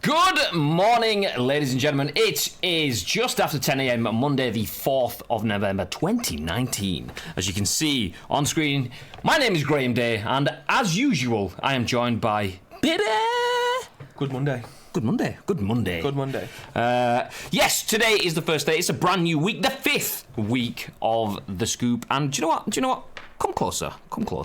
Good morning, ladies and gentlemen. It is just after 10 a.m. Monday, the 4th of November, 2019. As you can see on screen, my name is Graham Day, and as usual, I am joined by Pereira. Good Monday. Good Monday. Good Monday. Good Monday. Yes, today is the first day. It's a brand new week, the 5th week of the Scoop. And do you know what? Come closer.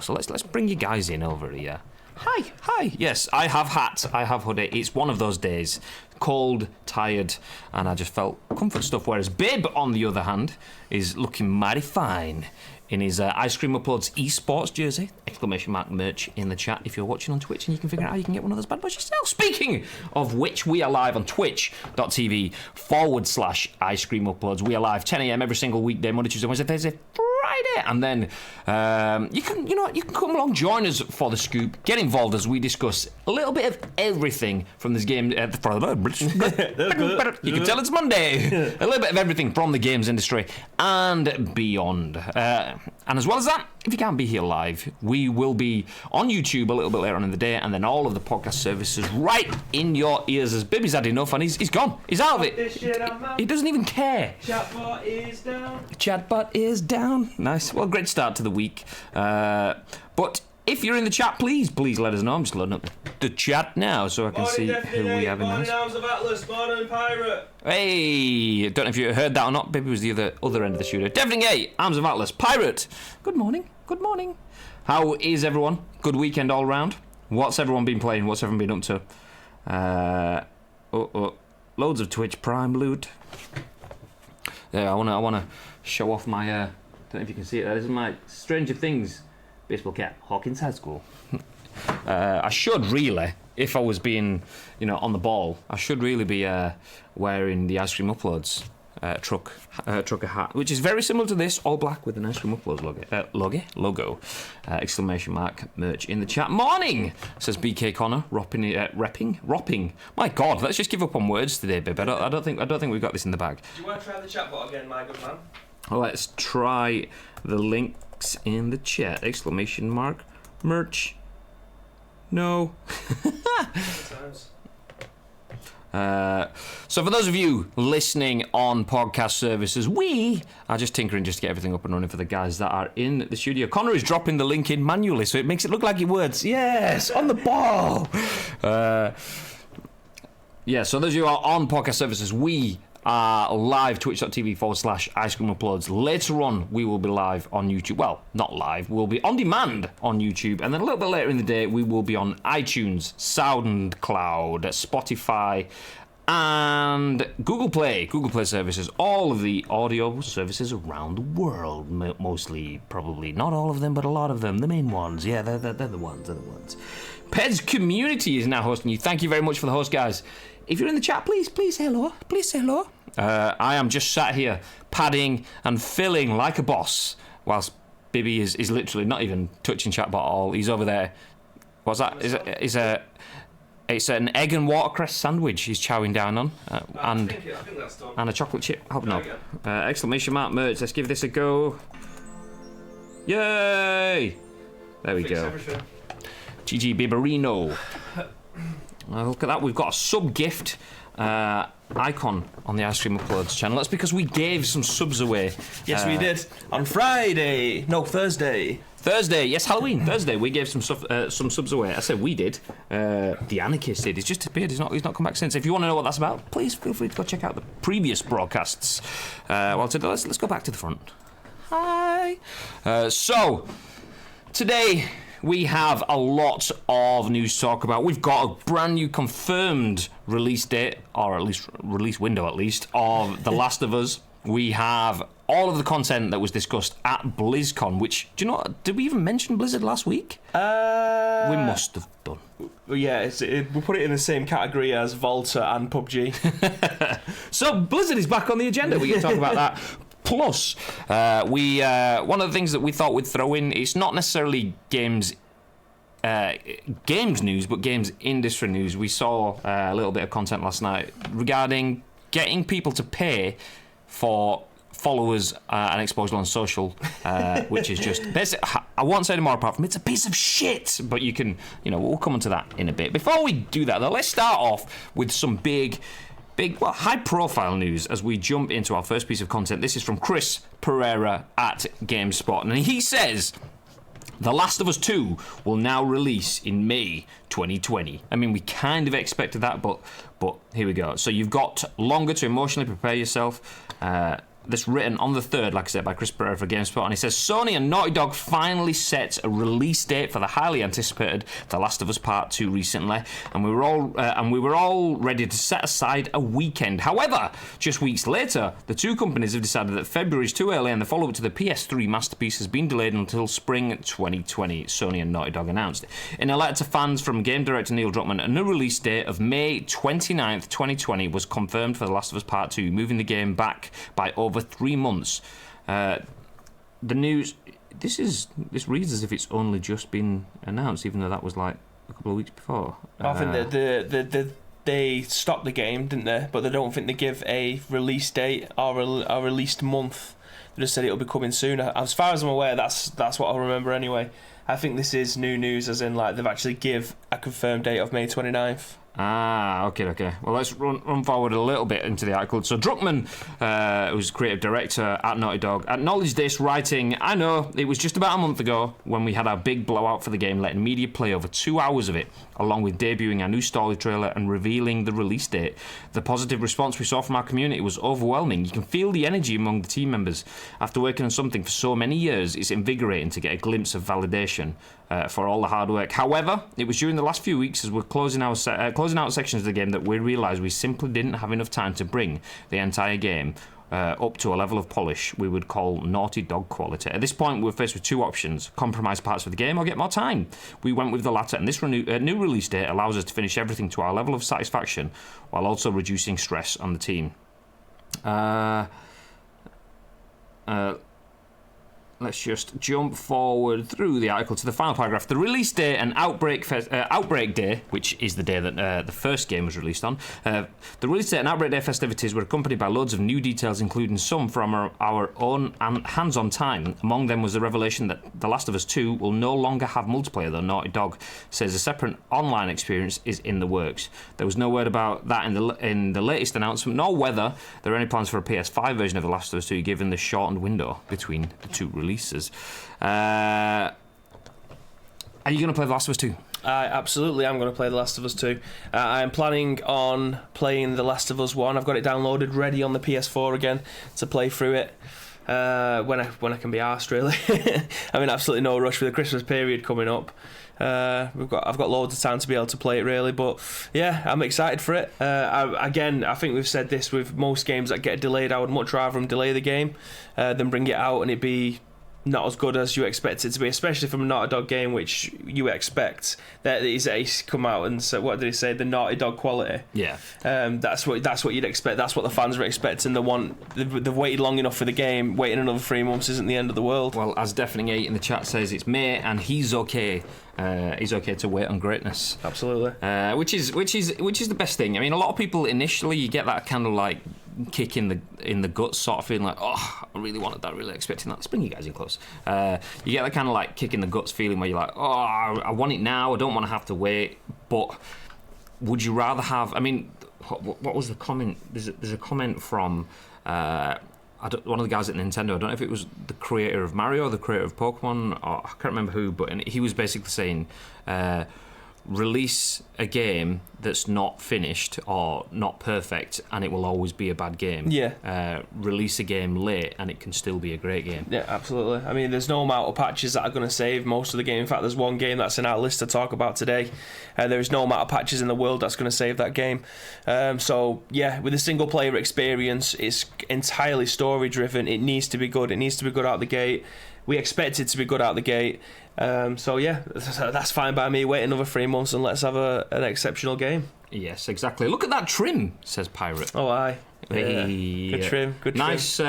Let's bring you guys in over here. Hi. Yes, I have hat, I have hoodie. It's one of those days. Cold, tired, and I just felt comfort stuff. Whereas Bib, on the other hand, is looking mighty fine in his Ice Cream Uploads esports jersey. ! Merch in the chat if you're watching on Twitch, and you can figure out how you can get one of those bad boys yourself. Speaking of which, we are live on twitch.tv/Ice Cream Uploads. We are live 10 a.m. every single weekday, Monday, Tuesday, Wednesday, Thursday, Friday, and then you can come along, join us for the Scoop, get involved as we discuss a little bit of everything from this game. You can tell it's Monday. A little bit of everything from the games industry and beyond. And as well as that, if you can't be here live, we will be on YouTube a little bit later on in the day, and then all of the podcast services right in your ears. As Bibby's had enough, and he's gone. He's out of it. He doesn't even care. Chatbot is down. Chatbot is down. Nice. Well, great start to the week. But if you're in the chat, please let us know. I'm just loading up the chat now so I can see who we have in this. Arms of Atlas, Morning Pirate. Hey, don't know if you heard that or not. Baby was the other end of the studio. Deafening 8, Arms of Atlas, Pirate. Good morning. How is everyone? Good weekend all round. What's everyone been playing? What's everyone been up to? Loads of Twitch Prime loot. Yeah, I wanna show off my. Don't know if you can see it. This is my Stranger Things baseball cap, Hawkins High School. I should really, if I was being, on the ball, I should really be wearing the Ice Cream Uploads trucker hat, which is very similar to this, all black with an Ice Cream Uploads logo. ! Merch in the chat. Morning, says BK Connor, ropping. My God, let's just give up on words today, babe. I don't think we've got this in the bag. Do you want to try the chatbot again, my good man? Let's try the links in the chat. ! Merch. No. So for those of you listening on podcast services, we are just tinkering just to get everything up and running for the guys that are in the studio. Connor is dropping the link in manually, so it makes it look like it works. Yes, on the ball. So those of you who are on podcast services, we are live, twitch.tv/Ice Cream Uploads. Later on, we will be live on YouTube. Well, not live, we'll be on demand on YouTube. And then a little bit later in the day, we will be on iTunes, SoundCloud, Spotify, and Google Play services. All of the audio services around the world, mostly, probably. Not all of them, but a lot of them. The main ones. Yeah, they're the ones. Peds Community is now hosting you. Thank you very much for the host, guys. If you're in the chat, please say hello. I am just sat here padding and filling like a boss, whilst Bibby is literally not even touching chatbot at all. He's over there. What's that? It's an egg and watercress sandwich he's chowing down on, I think that's done. and a chocolate chip hobnob. ! Merch. Let's give this a go. Yay! There we go. Everything. GG Biberino. Look at that, we've got a sub gift icon on the Ice Cream Uploads channel. That's because we gave some subs away. Yes, we did. On Thursday. Yes, Halloween, Thursday, we gave some subs away. I said we did. The Anarchist did. He's just appeared. He's not come back since. If you want to know what that's about, please feel free to go check out the previous broadcasts. Let's go back to the front. Hi. So, today we have a lot of news to talk about. We've got a brand new confirmed release date, or at least release window of The Last of Us. We have all of the content that was discussed at BlizzCon, which, do you know, did we even mention Blizzard last week? We must have done. Yeah, we put it in the same category as Volta and PUBG. So Blizzard is back on the agenda. We can talk about that. Plus, one of the things that we thought we'd throw in, it's not necessarily games news, but games industry news. We saw a little bit of content last night regarding getting people to pay for followers and exposure on social, which is just I won't say any more apart from it's a piece of shit. But you can, we'll come on to that in a bit. Before we do that, though, let's start off with some big, high-profile news as we jump into our first piece of content. This is from Chris Pereira at GameSpot, and he says, The Last of Us 2 will now release in May 2020. I mean, we kind of expected that, but here we go. So you've got longer to emotionally prepare yourself. This written on the 3rd, like I said, by Chris Pereira for GameSpot, and he says, Sony and Naughty Dog finally set a release date for the highly anticipated The Last of Us Part 2 recently, and we were all ready to set aside a weekend. However, just weeks later, the two companies have decided that February is too early, and the follow-up to the PS3 masterpiece has been delayed until spring 2020, Sony and Naughty Dog announced. In a letter to fans from game director Neil Druckmann, a new release date of May 29th, 2020 was confirmed for The Last of Us Part 2, moving the game back by over 3 months. The news. This reads as if it's only just been announced, even though that was like a couple of weeks before. I think that they stopped the game, didn't they? But they don't think they give a release date or a released month. They just said it'll be coming soon. As far as I'm aware, that's what I remember anyway. I think this is new news, as in like they've actually give a confirmed date of May 29th. Okay. Well, let's run forward a little bit into the article. So Druckmann, who's creative director at Naughty Dog, acknowledged this, writing, I know, it was just about a month ago when we had our big blowout for the game, letting media play over 2 hours of it, along with debuting our new story trailer and revealing the release date. The positive response we saw from our community was overwhelming. You can feel the energy among the team members. After working on something for so many years, it's invigorating to get a glimpse of validation for all the hard work. However, it was during the last few weeks as we're closing out sections of the game that we realised we simply didn't have enough time to bring the entire game up to a level of polish we would call Naughty Dog quality. At this point, we were faced with two options: compromise parts of the game or get more time. We went with the latter, and this new release date allows us to finish everything to our level of satisfaction while also reducing stress on the team. Let's just jump forward through the article to the final paragraph. The release day and Outbreak Day, which is the day that the first game was released on, the release day and Outbreak Day festivities were accompanied by loads of new details, including some from our own hands-on time. Among them was the revelation that The Last of Us 2 will no longer have multiplayer, though Naughty Dog says a separate online experience is in the works. There was no word about that in the latest announcement, nor whether there are any plans for a PS5 version of The Last of Us 2, given the shortened window between the two releases. Are you going to play The Last of Us 2? Absolutely, I'm going to play The Last of Us 2. I'm planning on playing The Last of Us 1. I've got it downloaded, ready on the PS4 again to play through it when I can be arsed, really. I'm in absolutely no rush with the Christmas period coming up. I've got loads of time to be able to play it, really, but yeah, I'm excited for it. I think we've said this with most games that get delayed. I would much rather them delay the game than bring it out and it be not as good as you expect it to be, especially from a Naughty Dog game, which you expect that it's come out and so what did he say, the Naughty Dog quality. Yeah. That's what you'd expect. That's what the fans are expecting. They've waited long enough for the game. Waiting another 3 months isn't the end of the world. Well, as Deafening 8 in the chat says, it's May and he's okay. He's okay to wait on greatness. Absolutely. Which is the best thing. I mean, a lot of people initially you get that kind of like kick in the guts, sort of feeling like, oh, I really wanted that, really expecting that. Let's bring you guys in close. You get that kind of like kick in the guts feeling where you're like, oh, I want it now. I don't want to have to wait. But would you rather have? I mean, what was the comment? There's a comment from one of the guys at Nintendo. I don't know if it was the creator of Mario or the creator of Pokemon, or I can't remember who, but he was basically saying, release a game that's not finished or not perfect and it will always be a bad game. Yeah. Release a game late and it can still be a great game. Yeah, absolutely. I mean, there's no amount of patches that are going to save most of the game. In fact, there's one game that's in our list to talk about today. There's no amount of patches in the world that's going to save that game. So, yeah, with a single-player experience, it's entirely story-driven. It needs to be good. It needs to be good out the gate. We expect it to be good out the gate. So yeah, that's fine by me. Wait another 3 months and let's have an exceptional game. Yes, exactly. Look at that trim, says Pirate. Oh, aye. Yeah. Good trim. Nice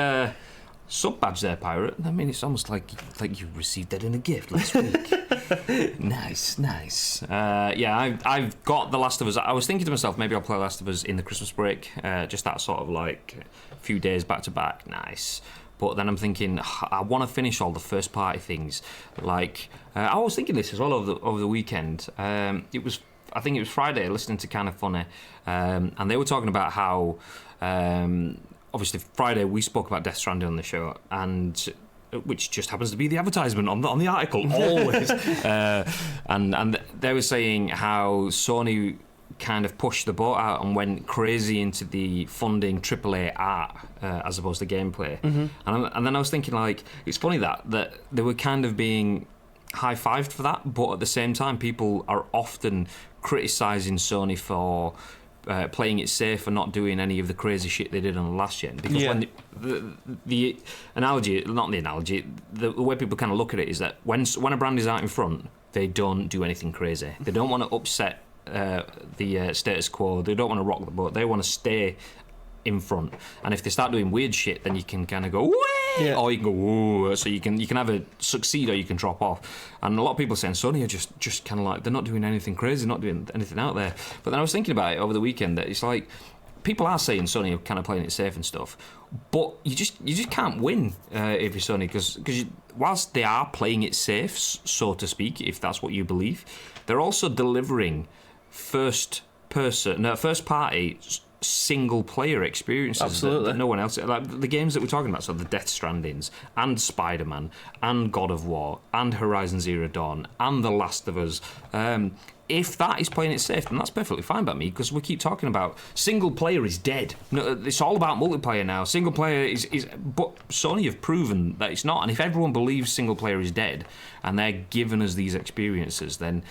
sub badge there, Pirate. I mean, it's almost like you received that in a gift last week. Nice. Yeah, I've got The Last of Us. I was thinking to myself, maybe I'll play Last of Us in the Christmas break. Just that sort of like a few days back to back. Nice. but then I'm thinking I want to finish all the first party things. Like I was thinking this as well over the weekend. I think it was Friday, listening to Kind of Funny, and they were talking about how obviously Friday we spoke about Death Stranding on the show, and which just happens to be the advertisement on the article always. And they were saying how Sony kind of pushed the boat out and went crazy into the funding AAA art as opposed to gameplay. And then I was thinking, like, it's funny that they were kind of being high-fived for that, but at the same time people are often criticising Sony for playing it safe and not doing any of the crazy shit they did on the last gen. Because when the analogy, not the analogy, the way people kind of look at it is that when a brand is out in front, they don't do anything crazy. They don't want to upset the status quo. They don't want to rock the boat. They want to stay in front. And if they start doing weird shit, then you can kind of go whee, or you can go whoa. So you can either succeed or you can drop off. And a lot of people are saying Sony are just kind of like, they're not doing anything crazy, not doing anything out there. But then I was thinking about it over the weekend that it's like, people are saying Sony are kind of playing it safe and stuff, but you just can't win if you're Sony, because whilst they are playing it safe, so to speak, if that's what you believe, they're also delivering first party single player experiences that no one else, like the games that we're talking about, so the Death Strandings and Spider-Man and God of War and Horizon Zero Dawn and The Last of Us. If that is playing it safe, then that's perfectly fine by me, because we keep talking about single player is dead. No, it's all about multiplayer now. Single player is but Sony have proven that it's not. And if everyone believes single player is dead and they're giving us these experiences, then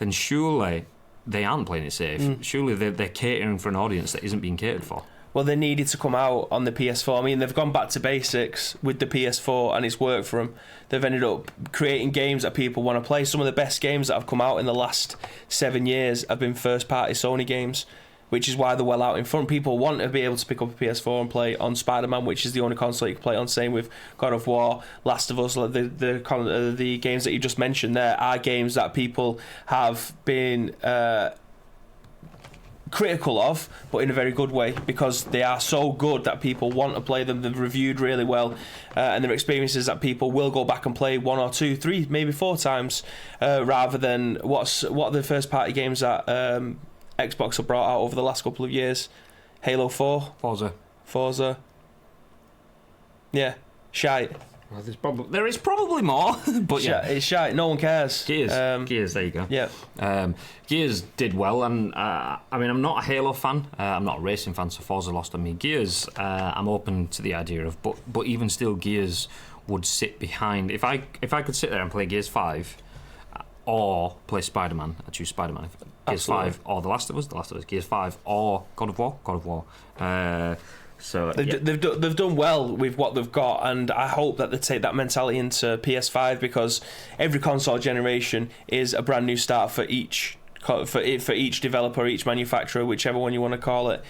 surely they aren't playing it safe. Surely they're catering for an audience that isn't being catered for. Well, they needed to come out on the PS4. I mean, they've gone back to basics with the PS4 and it's worked for them. They've ended up creating games that people want to play. Some of the best games that have come out in the last 7 years have been first-party Sony games, which is why they're well out in front. People want to be able to pick up a PS4 and play on Spider-Man, which is the only console you can play on. Same with God of War, Last of Us. The games that you just mentioned there are games that people have been critical of, but in a very good way, because they are so good that people want to play them. They've reviewed really well, and they're experiences that people will go back and play 1 or 2, 3, maybe 4 times, rather than what are the first-party games that Xbox have brought out over the last couple of years. Halo 4. Forza. Yeah. Shite. Well, there is probably more, but yeah. It's shite. No one cares. Gears, there you go. Yeah. Gears did well, and I mean, I'm not a Halo fan. I'm not a racing fan, so Forza lost on me. Gears, I'm open to the idea of, but even still, Gears would sit behind. If I could sit there and play Gears 5, or play Spider-Man, I choose Spider-Man. Gears 5 or The Last of Us, Gears 5 or God of War. So they've done well with what they've got, and I hope that they take that mentality into PS5, because every console generation is a brand new start for each developer, each manufacturer, whichever one you want to call it.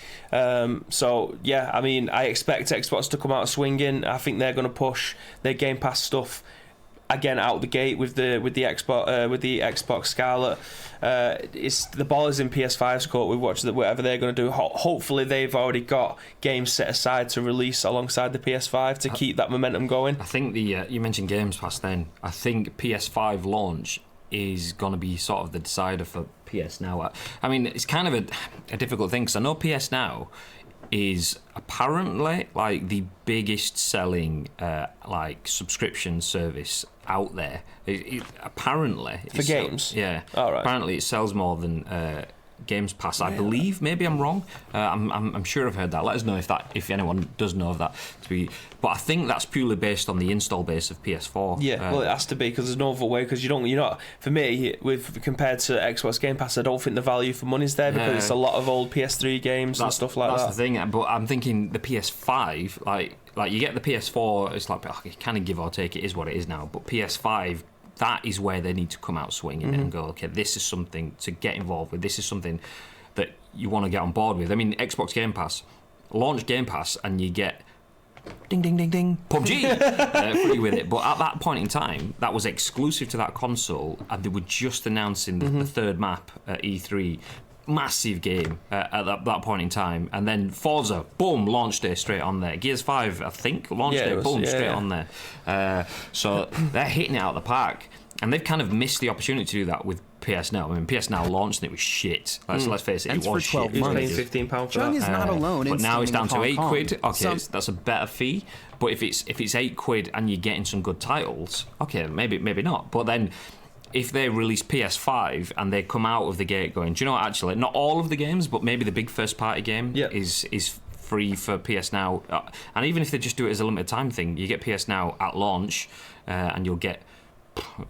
So yeah, I mean, I expect Xbox to come out swinging. I think they're going to push their Game Pass stuff again out the gate with the Xbox Scarlet. It's the ball is in PS5's court with whatever they're going to do. Hopefully they've already got games set aside to release alongside the PS5 to keep that momentum going. I think you mentioned Games Pass then. I think PS5 launch is going to be sort of the decider for PS Now. I mean, it's kind of a difficult thing, because I know PS Now is apparently like the biggest selling like subscription service out there. Apparently for games. Yeah. All right. Apparently it sells more than Games Pass, I believe. Maybe I'm wrong. I'm sure I've heard that. Let us know if anyone does know of that. But I think that's purely based on the install base of PS4. Yeah, well, it has to be, because there's no other way. Because you're not. For me, compared to Xbox Game Pass, I don't think the value for money's there, because it's a lot of old PS3 games and stuff like that. That's the thing. But I'm thinking the PS5, like you get the PS4, it's like kind of give or take. It is what it is now. But PS5, that is where they need to come out swinging and go, okay, this is something to get involved with. This is something that you want to get on board with. I mean, Xbox Game Pass, launch Game Pass, and you get ding, ding, ding, ding, PUBG free with it. But at that point in time, that was exclusive to that console, and they were just announcing the third map at E3. massive game at that point in time. And then Forza, boom, launch day straight on there. Gears 5, I think, launch day, boom, straight on there. So they're hitting it out of the park. And they've kind of missed the opportunity to do that with PS Now. I mean, PS Now launched and it was shit. Let's face it, and it was for 12 shit. months. He's paying £15 for Chung that. is not alone. But now it's down to £8. Okay, So, that's a better fee. But if it's £8 and you're getting some good titles, okay, maybe not. But then if they release PS5 and they come out of the gate going, do you know what, actually, not all of the games, but maybe the big first-party game is free for PS Now. And even if they just do it as a limited time thing, you get PS Now at launch and you'll get,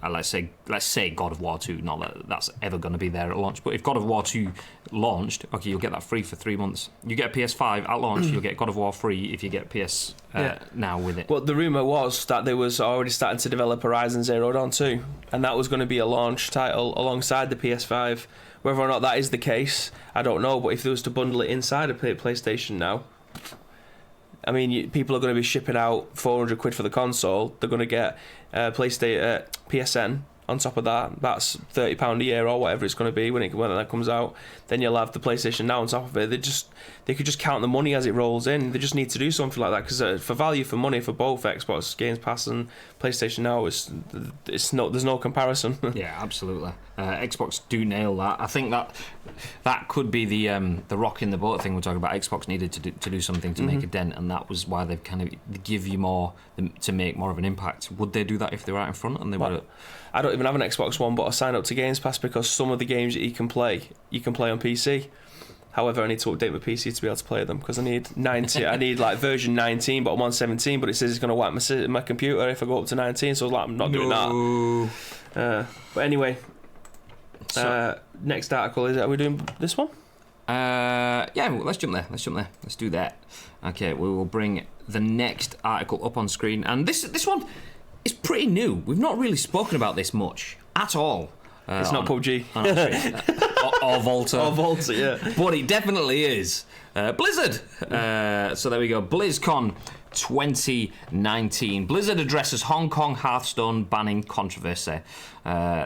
let's say God of War 2, not that that's ever going to be there at launch, but if God of War 2 launched, okay, you'll get that free for 3 months. You get a PS5 at launch, you'll get God of War free if you get PS Now with it. Well, the rumour was that they was already starting to develop Horizon Zero Dawn 2, and that was going to be a launch title alongside the PS5. Whether or not that is the case, I don't know, but if they was to bundle it inside of PlayStation Now, I mean, people are going to be shipping out £400 for the console. They're going to get PlayStation PSN on top of that. That's £30 a year or whatever it's going to be when that comes out. Then you'll have the PlayStation Now on top of it. They could just count the money as it rolls in. They just need to do something like that because for value for money for both Xbox Games Pass and PlayStation Now, there's no comparison. Yeah, absolutely. Xbox do nail that. I think that could be the rock in the boat thing we're talking about. Xbox needed to do something to make a dent, and that was why they've kind of give you more to make more of an impact. Would they do that if they were out in front and they were? I don't even have an Xbox One, but I signed up to Games Pass because some of the games that you can play on PC. However, I need to update my PC to be able to play them because I need 90. I need like version 19, but I'm on 17. But it says it's going to wipe my computer if I go up to 19. So I was like, I'm not doing that. But anyway, next article are we doing this one? Yeah, well, let's jump there. Let's do that. Okay, we will bring the next article up on screen, and this one is pretty new. We've not really spoken about this much at all. It's not PUBG. Or Volta. Or Volta, yeah. But it definitely is. Blizzard. So there we go. BlizzCon 2019. Blizzard addresses Hong Kong Hearthstone banning controversy.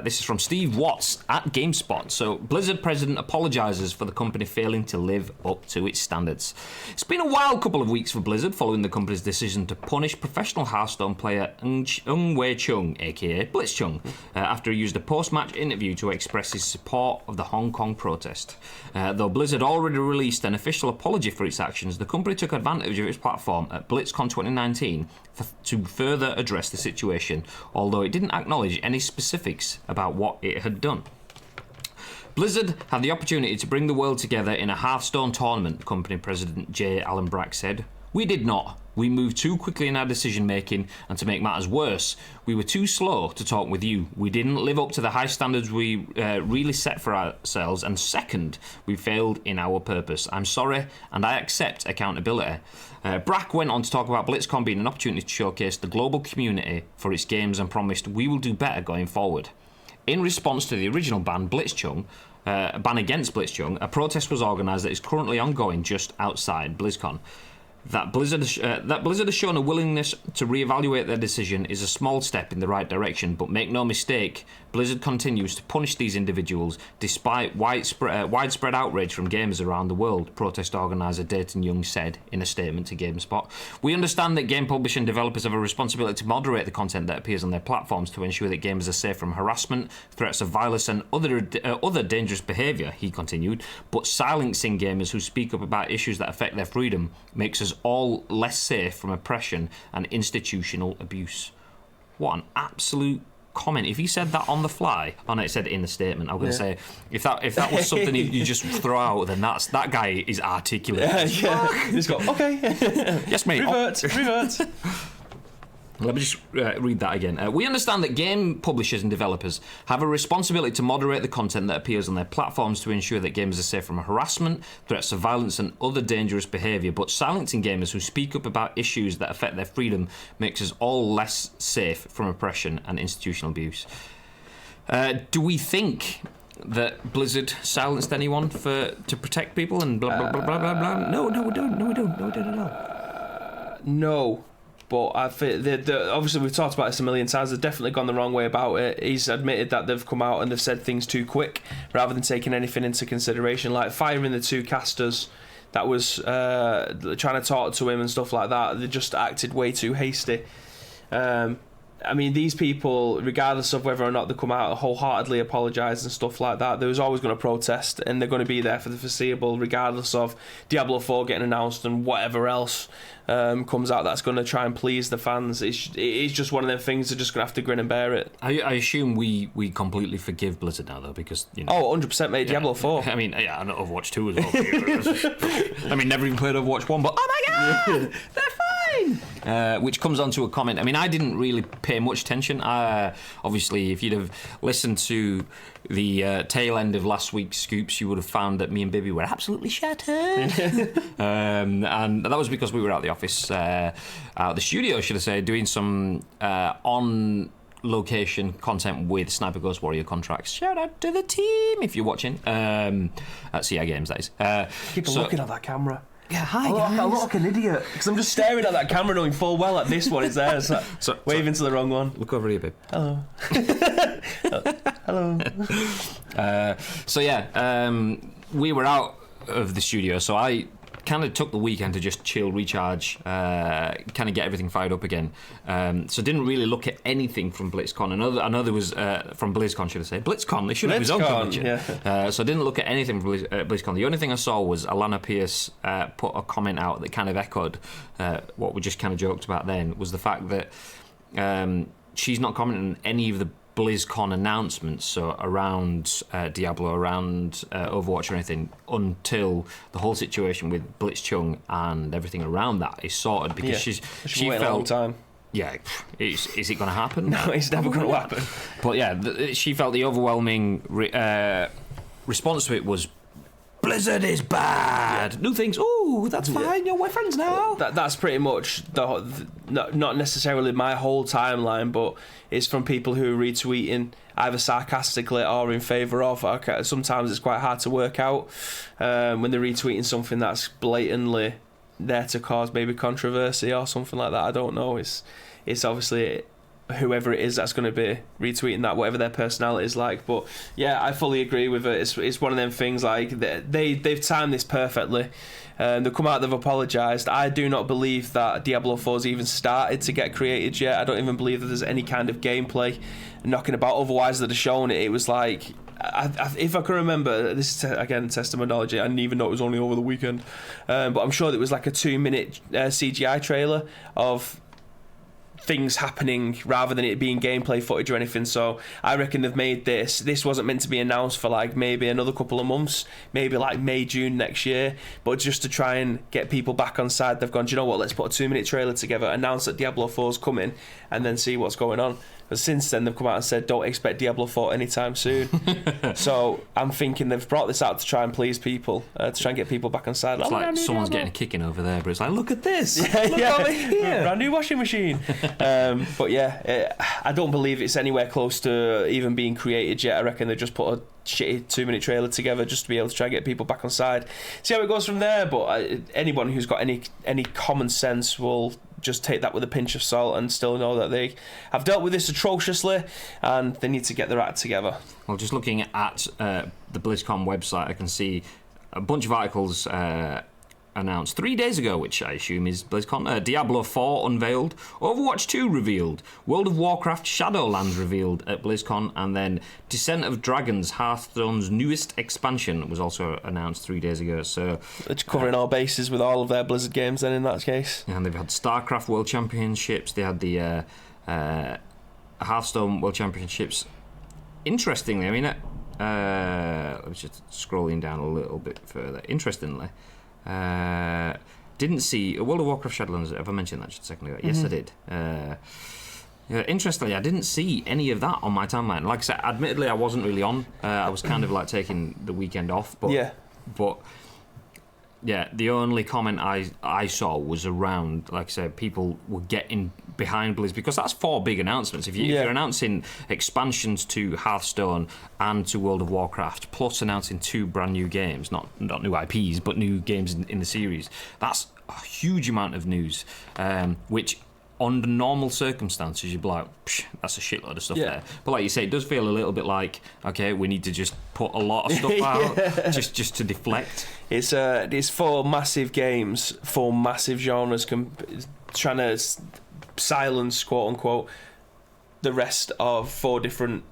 This is from Steve Watts at GameSpot. So Blizzard president apologises for the company failing to live up to its standards. It's been a wild couple of weeks for Blizzard following the company's decision to punish professional Hearthstone player Ng Wei Chung, aka BlitzChung, after he used a post-match interview to express his support of the Hong Kong protest. Though Blizzard already released an official apology for its actions, the company took advantage of its platform at BlitzCon 2019 to further address the situation, although it didn't acknowledge any specifics about what it had done. Blizzard had the opportunity to bring the world together in a Hearthstone tournament, company president J. Allen Brack said. We did not. We moved too quickly in our decision making, and to make matters worse, we were too slow to talk with you. We didn't live up to the high standards we really set for ourselves, and second, we failed in our purpose. I'm sorry, and I accept accountability. Brack went on to talk about BlitzCon being an opportunity to showcase the global community for its games and promised we will do better going forward. In response to the original ban, ban against BlitzChung, a protest was organised that is currently ongoing just outside BlizzCon. That Blizzard has shown a willingness to reevaluate their decision is a small step in the right direction, but make no mistake, Blizzard continues to punish these individuals despite widespread outrage from gamers around the world, protest organiser Dayton Young said in a statement to GameSpot. We understand that game publishing developers have a responsibility to moderate the content that appears on their platforms to ensure that gamers are safe from harassment, threats of violence and other dangerous behaviour, he continued, but silencing gamers who speak up about issues that affect their freedom makes us all less safe from oppression and institutional abuse. What an absolute comment. If he said that on the fly, it said in the statement, I was going to say, if that was something you just throw out, then that guy is articulate. Yeah. He's got, okay. Yes, mate. Revert. Let me just read that again. We understand that game publishers and developers have a responsibility to moderate the content that appears on their platforms to ensure that gamers are safe from harassment, threats of violence and other dangerous behaviour, but silencing gamers who speak up about issues that affect their freedom makes us all less safe from oppression and institutional abuse. Do we think that Blizzard silenced anyone to protect people and blah, blah, blah, blah, blah, blah? No, we don't. No, we don't at all. No. But I think obviously we've talked about this a million times. They've definitely gone the wrong way about it. He's admitted that they've come out and they've said things too quick rather than taking anything into consideration, like firing the 2 casters that was trying to talk to him and stuff like that. They just acted way too hasty. I mean, these people, regardless of whether or not they come out wholeheartedly apologise and stuff like that, there was always going to protest, and they're going to be there for the foreseeable, regardless of Diablo 4 getting announced and whatever else comes out that's going to try and please the fans. It's just one of them things. They're just going to have to grin and bear it. I assume we completely forgive Blizzard now, though, because, you know... Oh, 100%, mate. Yeah. Diablo 4. I mean, yeah, I know Overwatch 2 as well. I mean, never even played Overwatch 1, but, oh my god! They're fine! Which comes on to a comment. I mean, I didn't really pay much attention. Obviously, if you'd have listened to the tail end of last week's scoops, you would have found that me and Bibby were absolutely shattered. And that was because we were out the office, out the studio, should I say, doing some on location content with Sniper Ghost Warrior contracts. Shout out to the team if you're watching. At CI Games, that is. Keep looking at that camera. Yeah, hi guys. I look like an idiot because I'm just staring at that camera knowing full well that this one is there. So waving to the wrong one. Look over here, babe. Hello. Hello. We were out of the studio, so I kind of took the weekend to just chill, recharge, kind of get everything fired up again. So didn't really look at anything from BlizzCon. I know there was from BlizzCon, should I say? BlizzCon. They should have his own coverage. Yeah. So I didn't look at anything from BlizzCon. The only thing I saw was Alana Pierce put a comment out that kind of echoed what we just kind of joked about then, was the fact that she's not commenting on any of the BlizzCon announcements, so around Diablo, around Overwatch or anything, until the whole situation with Blitzchung and everything around that is sorted, because she felt a long time. Yeah, is it going to happen? No, it's never going to happen. But yeah, she felt the overwhelming response to it was, Blizzard is bad. Yeah. New things. Ooh, that's fine. We're friends now. That's pretty much not necessarily my whole timeline, but it's from people who are retweeting either sarcastically or in favour of. Okay, sometimes it's quite hard to work out when they're retweeting something that's blatantly there to cause maybe controversy or something like that. I don't know. It's obviously whoever it is that's going to be retweeting that, whatever their personality is like. But yeah, I fully agree with it. It's one of them things, like they've timed this perfectly. They've come out, they've apologised. I do not believe that Diablo 4's even started to get created yet. I don't even believe that there's any kind of gameplay knocking about. Otherwise, they'd have shown it. It was like, if I can remember, this is again testimoniology, I didn't even know it was only over the weekend, but I'm sure it was like a 2-minute CGI trailer of things happening rather than it being gameplay footage or anything. So I reckon they've made this wasn't meant to be announced for like maybe another couple of months, maybe like May, June next year, but just to try and get people back on side, they've gone, do you know what, let's put a 2-minute trailer together, announce that Diablo 4's coming, and then see what's going on. But since then they've come out and said don't expect Diablo 4 anytime soon. So I'm thinking they've brought this out to try and please people, to try and get people back on side. It's like someone's getting a kick in over there, but it's like, look at this, look over here, brand new washing machine. But yeah, I don't believe it's anywhere close to even being created yet. I reckon they just put a shitty 2-minute trailer together just to be able to try and get people back on side, see how it goes from there. But anyone who's got any common sense will just take that with a pinch of salt and still know that they have dealt with this atrociously and they need to get their act together. Well, just looking at the BlizzCon website, I can see a bunch of articles announced 3 days ago, which I assume is BlizzCon. Diablo 4 unveiled, Overwatch 2 revealed, World of Warcraft Shadowlands revealed at BlizzCon, and then Descent of Dragons, Hearthstone's newest expansion, was also announced 3 days ago. So it's covering all bases with all of their Blizzard games then in that case. And they've had StarCraft World Championships, they had the Hearthstone World Championships. Interestingly, I mean, I was just scrolling down a little bit further. Interestingly, didn't see World of Warcraft Shadowlands. Have I mentioned that just a second ago? Yes, I did. Interestingly, I didn't see any of that on my timeline. Like I said, admittedly, I wasn't really on. I was kind of like taking the weekend off. But yeah, the only comment I saw was around, like I said, people were getting behind Blizz, because that's 4 big announcements. If you're announcing expansions to Hearthstone and to World of Warcraft, plus announcing 2 brand new games, not new IPs, but new games in the series, that's a huge amount of news, which under normal circumstances, you'd be like, that's a shitload of stuff there. But like you say, it does feel a little bit like, okay, we need to just put a lot of stuff out just to deflect. It's 4 massive games, 4 massive genres, trying to silence, quote unquote, the rest of 4 different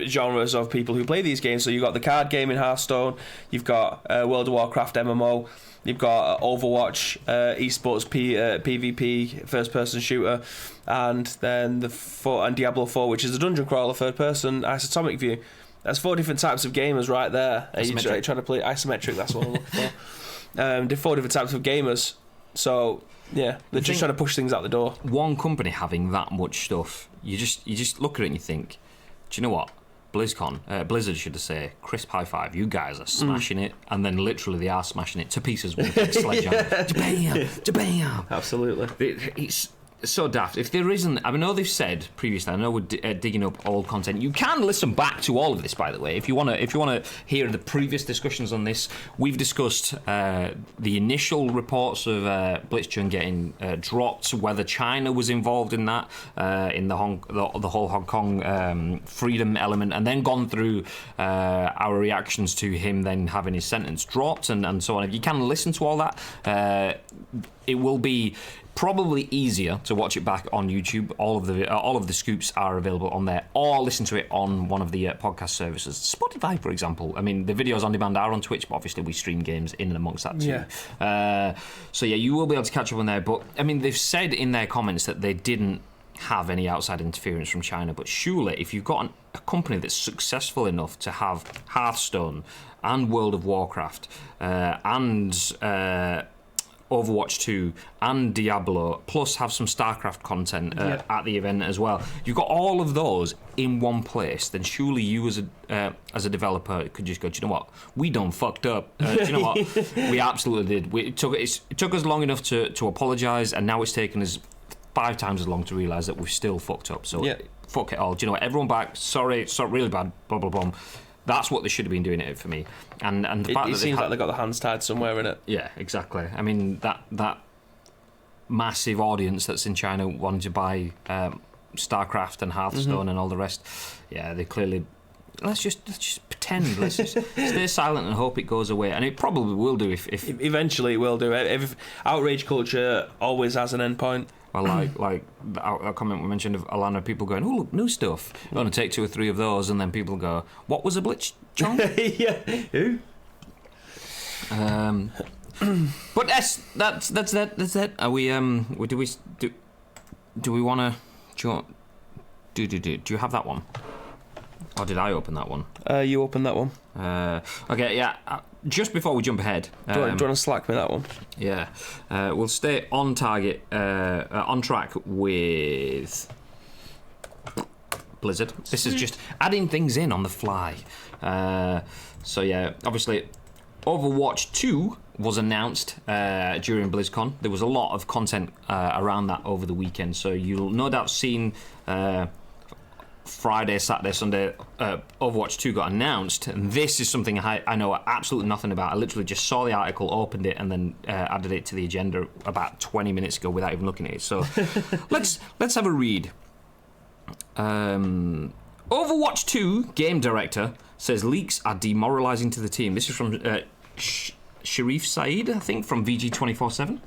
genres of people who play these games. So you've got the card game in Hearthstone, you've got World of Warcraft MMO, you've got Overwatch, esports PvP, first-person shooter, and then and Diablo 4, which is a dungeon crawler, third-person isometric view. That's 4 different types of gamers right there. You're trying to play isometric. That's what I'm looking for. They're 4 different types of gamers. So yeah, they're just trying to push things out the door. One company having that much stuff, you just look at it and you think, do you know what? BlizzCon, Blizzard should say, crisp high five, you guys are smashing it, and then literally they are smashing it to pieces with a big sledgehammer. Bam! Absolutely. It's so daft. If there isn't, I know they've said previously, I know we're digging up old content. You can listen back to all of this, by the way, if you want to hear the previous discussions on this. We've discussed the initial reports of BlizzCon getting dropped, whether China was involved in that, in the whole Hong Kong freedom element, and then gone through our reactions to him then having his sentence dropped and so on. If you can listen to all that, it will be probably easier to watch it back on YouTube. All of the scoops are available on there, or listen to it on one of the podcast services. Spotify, for example. I mean, the videos on demand are on Twitch, but obviously we stream games in and amongst that too. So yeah, you will be able to catch up on there. But I mean, they've said in their comments that they didn't have any outside interference from China. But surely, if you've got a company that's successful enough to have Hearthstone and World of Warcraft and Overwatch 2 and Diablo, plus have some StarCraft content at the event as well. You've got all of those in one place. Then surely you, as a developer, could just go, do you know what? We done fucked up. Do you know what? We absolutely did. It took us long enough to apologise, and now it's taken us 5 times as long to realise that we've still fucked up. So fuck it all. Do you know what? Everyone back. Sorry, it's really bad. Blah blah blah. That's what they should have been doing it for me. And the fact that it seems like they got their hands tied somewhere in it. Yeah, exactly. I mean, that massive audience that's in China wanting to buy StarCraft and Hearthstone and all the rest. Yeah, they clearly. Let's just pretend. Let's just stay silent and hope it goes away. And it probably will do if eventually it will do. If outrage culture always has an end point. Well, like a comment we mentioned of Alana, people going, oh, look, new stuff. I'm going to take 2 or 3 of those, and then people go, what was a Blitz, John? Yeah, who? But that's it. Are we do we want to do you have that one? Or did I open that one? You opened that one. Okay, yeah. Just before we jump ahead, do you want to slack me that one? Yeah, we'll stay on target, on track with Blizzard. This is just adding things in on the fly. So yeah, obviously, Overwatch 2 was announced during BlizzCon. There was a lot of content around that over the weekend, so you'll no doubt seen. Friday, Saturday, Sunday, Overwatch 2 got announced, and this is something I know absolutely nothing about. I literally just saw the article, opened it, and then added it to the agenda about 20 minutes ago without even looking at it. So let's have a read. Overwatch 2 game director says leaks are demoralising to the team. This is from Sharif Saeed, I think, from VG247.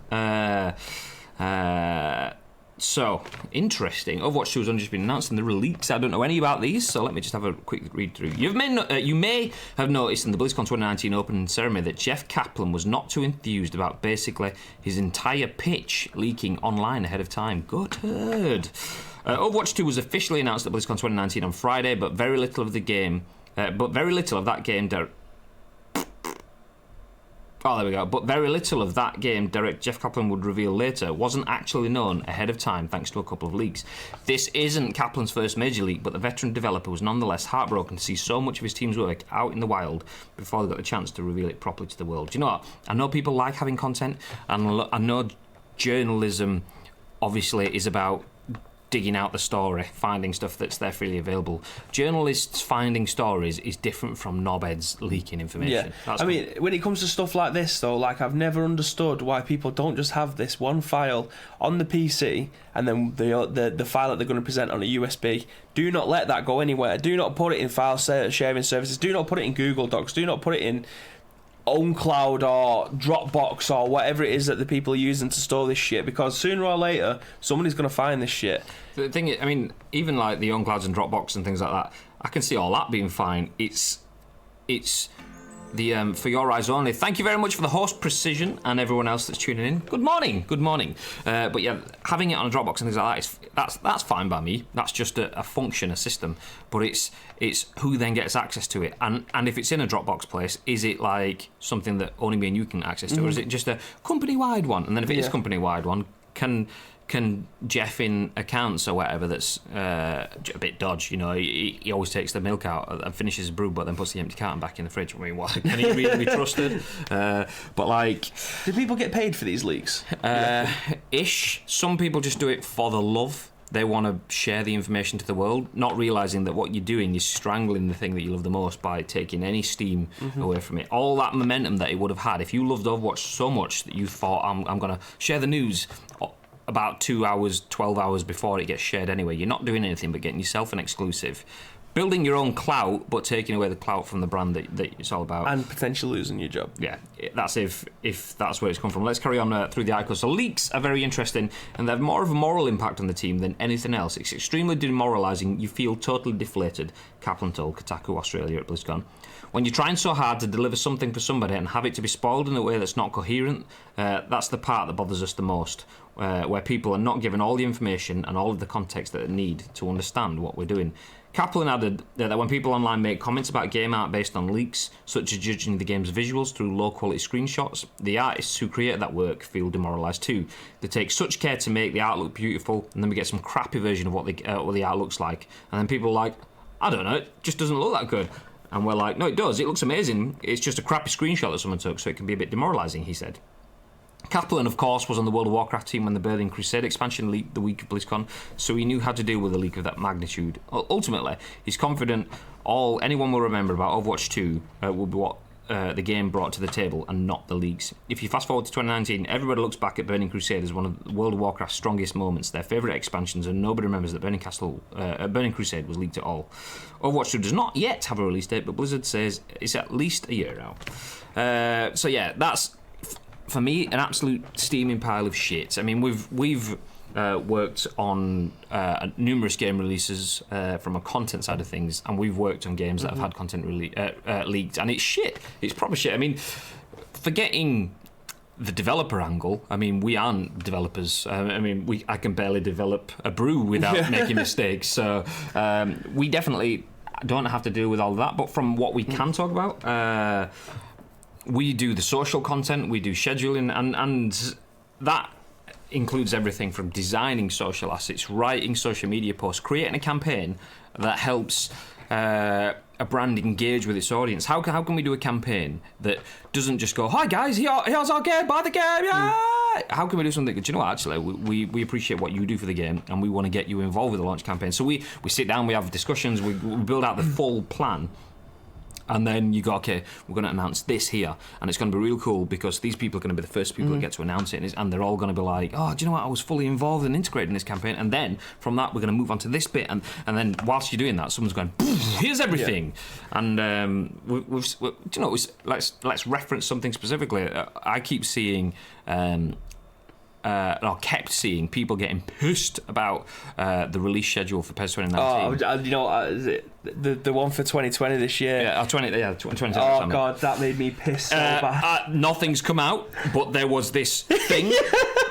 So, interesting. Overwatch 2 has only just been announced and there are leaks. I don't know any about these, so let me just have a quick read through. You may have noticed in the BlizzCon 2019 opening ceremony that Jeff Kaplan was not too enthused about basically his entire pitch leaking online ahead of time. Good heard. Overwatch 2 was officially announced at BlizzCon 2019 on Friday, but very little of that game direct Jeff Kaplan would reveal later wasn't actually known ahead of time thanks to a couple of leaks. This isn't Kaplan's first major leak, but the veteran developer was nonetheless heartbroken to see so much of his team's work out in the wild before they got the chance to reveal it properly to the world. Do you know what? I know people like having content, and I know journalism obviously is about digging out the story, finding stuff that's there freely available. Journalists finding stories is different from knobheads leaking information. Yeah. I mean, when it comes to stuff like this, though, like, I've never understood why people don't just have this one file on the PC and then the file that they're going to present on a USB. Do not let that go anywhere. Do not put it in file sharing services. Do not put it in Google Docs. Do not put it in OwnCloud or Dropbox or whatever it is that the people are using to store this shit, because sooner or later somebody's going to find this shit. The thing is, I mean, even like the OwnClouds and Dropbox and things like that, I can see all that being fine. It's the For Your Eyes Only. Thank you very much for the host Precision and everyone else that's tuning in. Good morning. But yeah, having it on a Dropbox and things like that, that's fine by me. That's just a function, a system. But it's who then gets access to it, and if it's in a Dropbox place, is it like something that only me and you can access to, or is it just a company-wide one? And then if it is company-wide one, can Jeff in accounts or whatever that's a bit dodge, he always takes the milk out and finishes his brew but then puts the empty carton back in the fridge. I mean, what, can he really be trusted? But like, do people get paid for these leaks? Ish. Some people just do it for the love. They want to share the information to the world, not realising that what you're doing is strangling the thing that you love the most by taking any steam away from it. All that momentum that it would have had if you loved Overwatch so much that you thought, I'm going to share the news about 2 hours, 12 hours before it gets shared anyway. You're not doing anything but getting yourself an exclusive. Building your own clout, but taking away the clout from the brand that it's all about. And potentially losing your job. Yeah, that's if that's where it's come from. Let's carry on through the articles. So leaks are very interesting, and they have more of a moral impact on the team than anything else. It's extremely demoralising. You feel totally deflated, Kaplan told Kotaku Australia at BlizzCon. When you're trying so hard to deliver something for somebody and have it to be spoiled in a way that's not coherent, that's the part that bothers us the most, where people are not given all the information and all of the context that they need to understand what we're doing. Kaplan added that when people online make comments about game art based on leaks, such as judging the game's visuals through low-quality screenshots, the artists who created that work feel demoralised too. They take such care to make the art look beautiful, and then we get some crappy version of what the art looks like, and then people are like, I don't know, it just doesn't look that good. And we're like, no, it does. It looks amazing. It's just a crappy screenshot that someone took, so it can be a bit demoralising, he said. Kaplan, of course, was on the World of Warcraft team when the Burning Crusade expansion leaked the week of BlizzCon, so he knew how to deal with a leak of that magnitude. Ultimately, he's confident anyone will remember about Overwatch 2 will be what the game brought to the table and not the leaks. If you fast forward to 2019, everybody looks back at Burning Crusade as one of the World of Warcraft's strongest moments, their favourite expansions, and nobody remembers that Burning Crusade was leaked at all. Overwatch 2 does not yet have a release date, but Blizzard says it's at least a year out. So yeah, that's, for me, an absolute steaming pile of shit. I mean, we've worked on numerous game releases from a content side of things, and we've worked on games that have had content leaked, and it's shit. It's proper shit. I mean, forgetting the developer angle, I mean, we aren't developers. I can barely develop a brew without making mistakes. So we definitely don't have to deal with all of that. But from what we can talk about, we do the social content, we do scheduling, and that includes everything from designing social assets, writing social media posts, creating a campaign that helps a brand engage with its audience. How can we do a campaign that doesn't just go, hi guys, here's our game, buy the game, yeah! How can we do something that, do you know what, actually, we appreciate what you do for the game, and we want to get you involved with the launch campaign. So we sit down, we have discussions, we build out the full plan. And then you go, okay, we're going to announce this here, and it's going to be real cool because these people are going to be the first people that get to announce it, and they're all going to be like, oh, do you know what, I was fully involved and integrated in this campaign, and then from that we're going to move on to this bit, and then whilst you're doing that, someone's going, here's everything, and let's reference something specifically. I keep seeing. Or kept seeing people getting pissed about the release schedule for PES 2019. The one for 2020 this year. Yeah, 2020. Oh god, that made me piss so bad. Nothing's come out, but there was this thing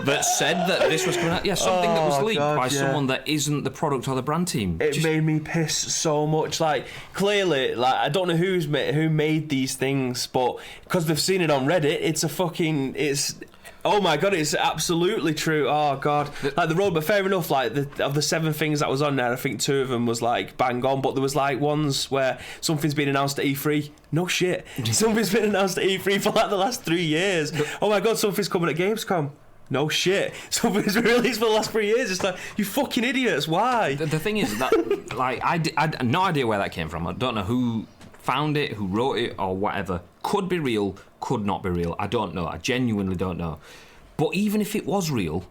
that said that this was coming out. Yeah, something that was leaked by someone that isn't the product or the brand team. It made me piss so much. Like, clearly, I don't know who made these things, but because they've seen it on Reddit, it's. Oh my god, it's absolutely true. Oh god, like the road, but fair enough. Like of the 7 things that was on there, I think 2 of them was like bang on, but there was like ones where something's been announced at E3. No shit, something's been announced at E3 for like the last 3 years. Oh my god, something's coming at Gamescom. no shit. Something's been released for the last 3 years. It's like, you fucking idiots, why? The thing is that, like, I had no idea where that came from. I don't know who found it, who wrote it, or whatever. Could be real, could not be real. I don't know. I genuinely don't know. But even if it was real,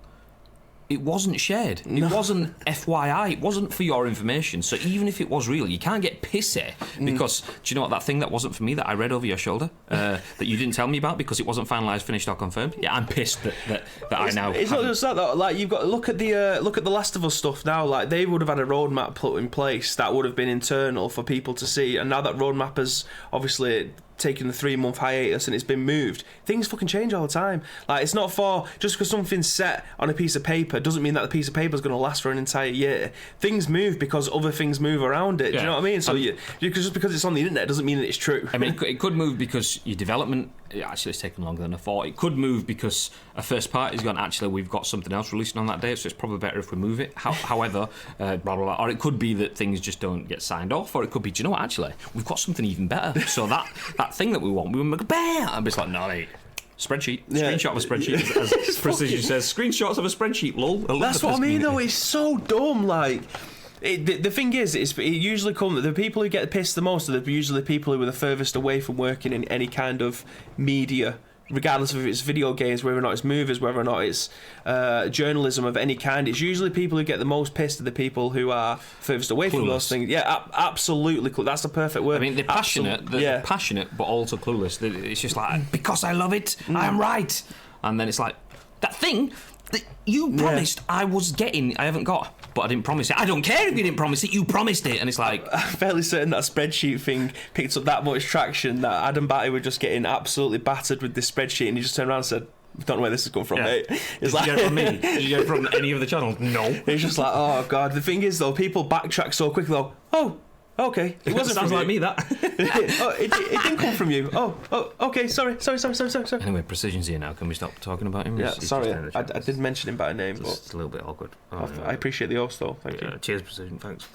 it wasn't shared. It wasn't FYI. It wasn't for your information. So even if it was real, you can't get pissy because, do you know what, that thing that wasn't for me that I read over your shoulder that you didn't tell me about because it wasn't finalised, finished or confirmed? Yeah, I'm pissed that I now... It's not just that, though. Like, you've got to look at the Last of Us stuff now. Like, they would have had a roadmap put in place that would have been internal for people to see, and now that roadmap has obviously taken the 3-month hiatus and it's been moved. Things fucking change all the time. Like, it's not for just because something's set on a piece of paper doesn't mean that the piece of paper is going to last for an entire year. Things move because other things move around it. Do you know what I mean? So just because it's on the internet doesn't mean that it's true. I mean, it could move because your development actually it's taken longer than I thought. It could move because a first party's gone, actually we've got something else releasing on that day, so it's probably better if we move it. However, blah, blah, blah. Or it could be that things just don't get signed off, or it could be, do you know what, actually we've got something even better. So that thing that we want, we make bam, and it's like, no, mate. Spreadsheet, screenshot of a spreadsheet, as Precision says. Screenshots of a spreadsheet, lol. That's what I mean, though. It's so dumb. Like, the thing is, it usually comes. The people who get pissed the most are usually the people who are the furthest away from working in any kind of media, regardless of if it's video games, whether or not it's movies, whether or not it's journalism of any kind. It's usually people who get the most pissed are the people who are furthest away from those things. Yeah, absolutely. That's the perfect word. I mean, they're passionate, they're passionate, but also clueless. It's just like, because I love it, I am right. And then it's like, that thing that you promised I was getting, I haven't got, but I didn't promise it. I don't care if you didn't promise it, you promised it. And it's like, I'm fairly certain that spreadsheet thing picked up that much traction that Adam Batty were just getting absolutely battered with this spreadsheet, and he just turned around and said, I don't know where this has come from, mate. Did you get it from me? Did you get it from any of the channels? No. It's just like, oh god. The thing is, though, people backtrack so quickly, though. Oh, okay, it wasn't sounds from like you. me, that. It didn't come from you. Oh, okay, sorry. Anyway, Precision's here now. Can we stop talking about him? Yeah, sorry, I did mention him by name, but it's a little bit awkward. I appreciate the host, though. Thank you. Cheers, Precision. Thanks.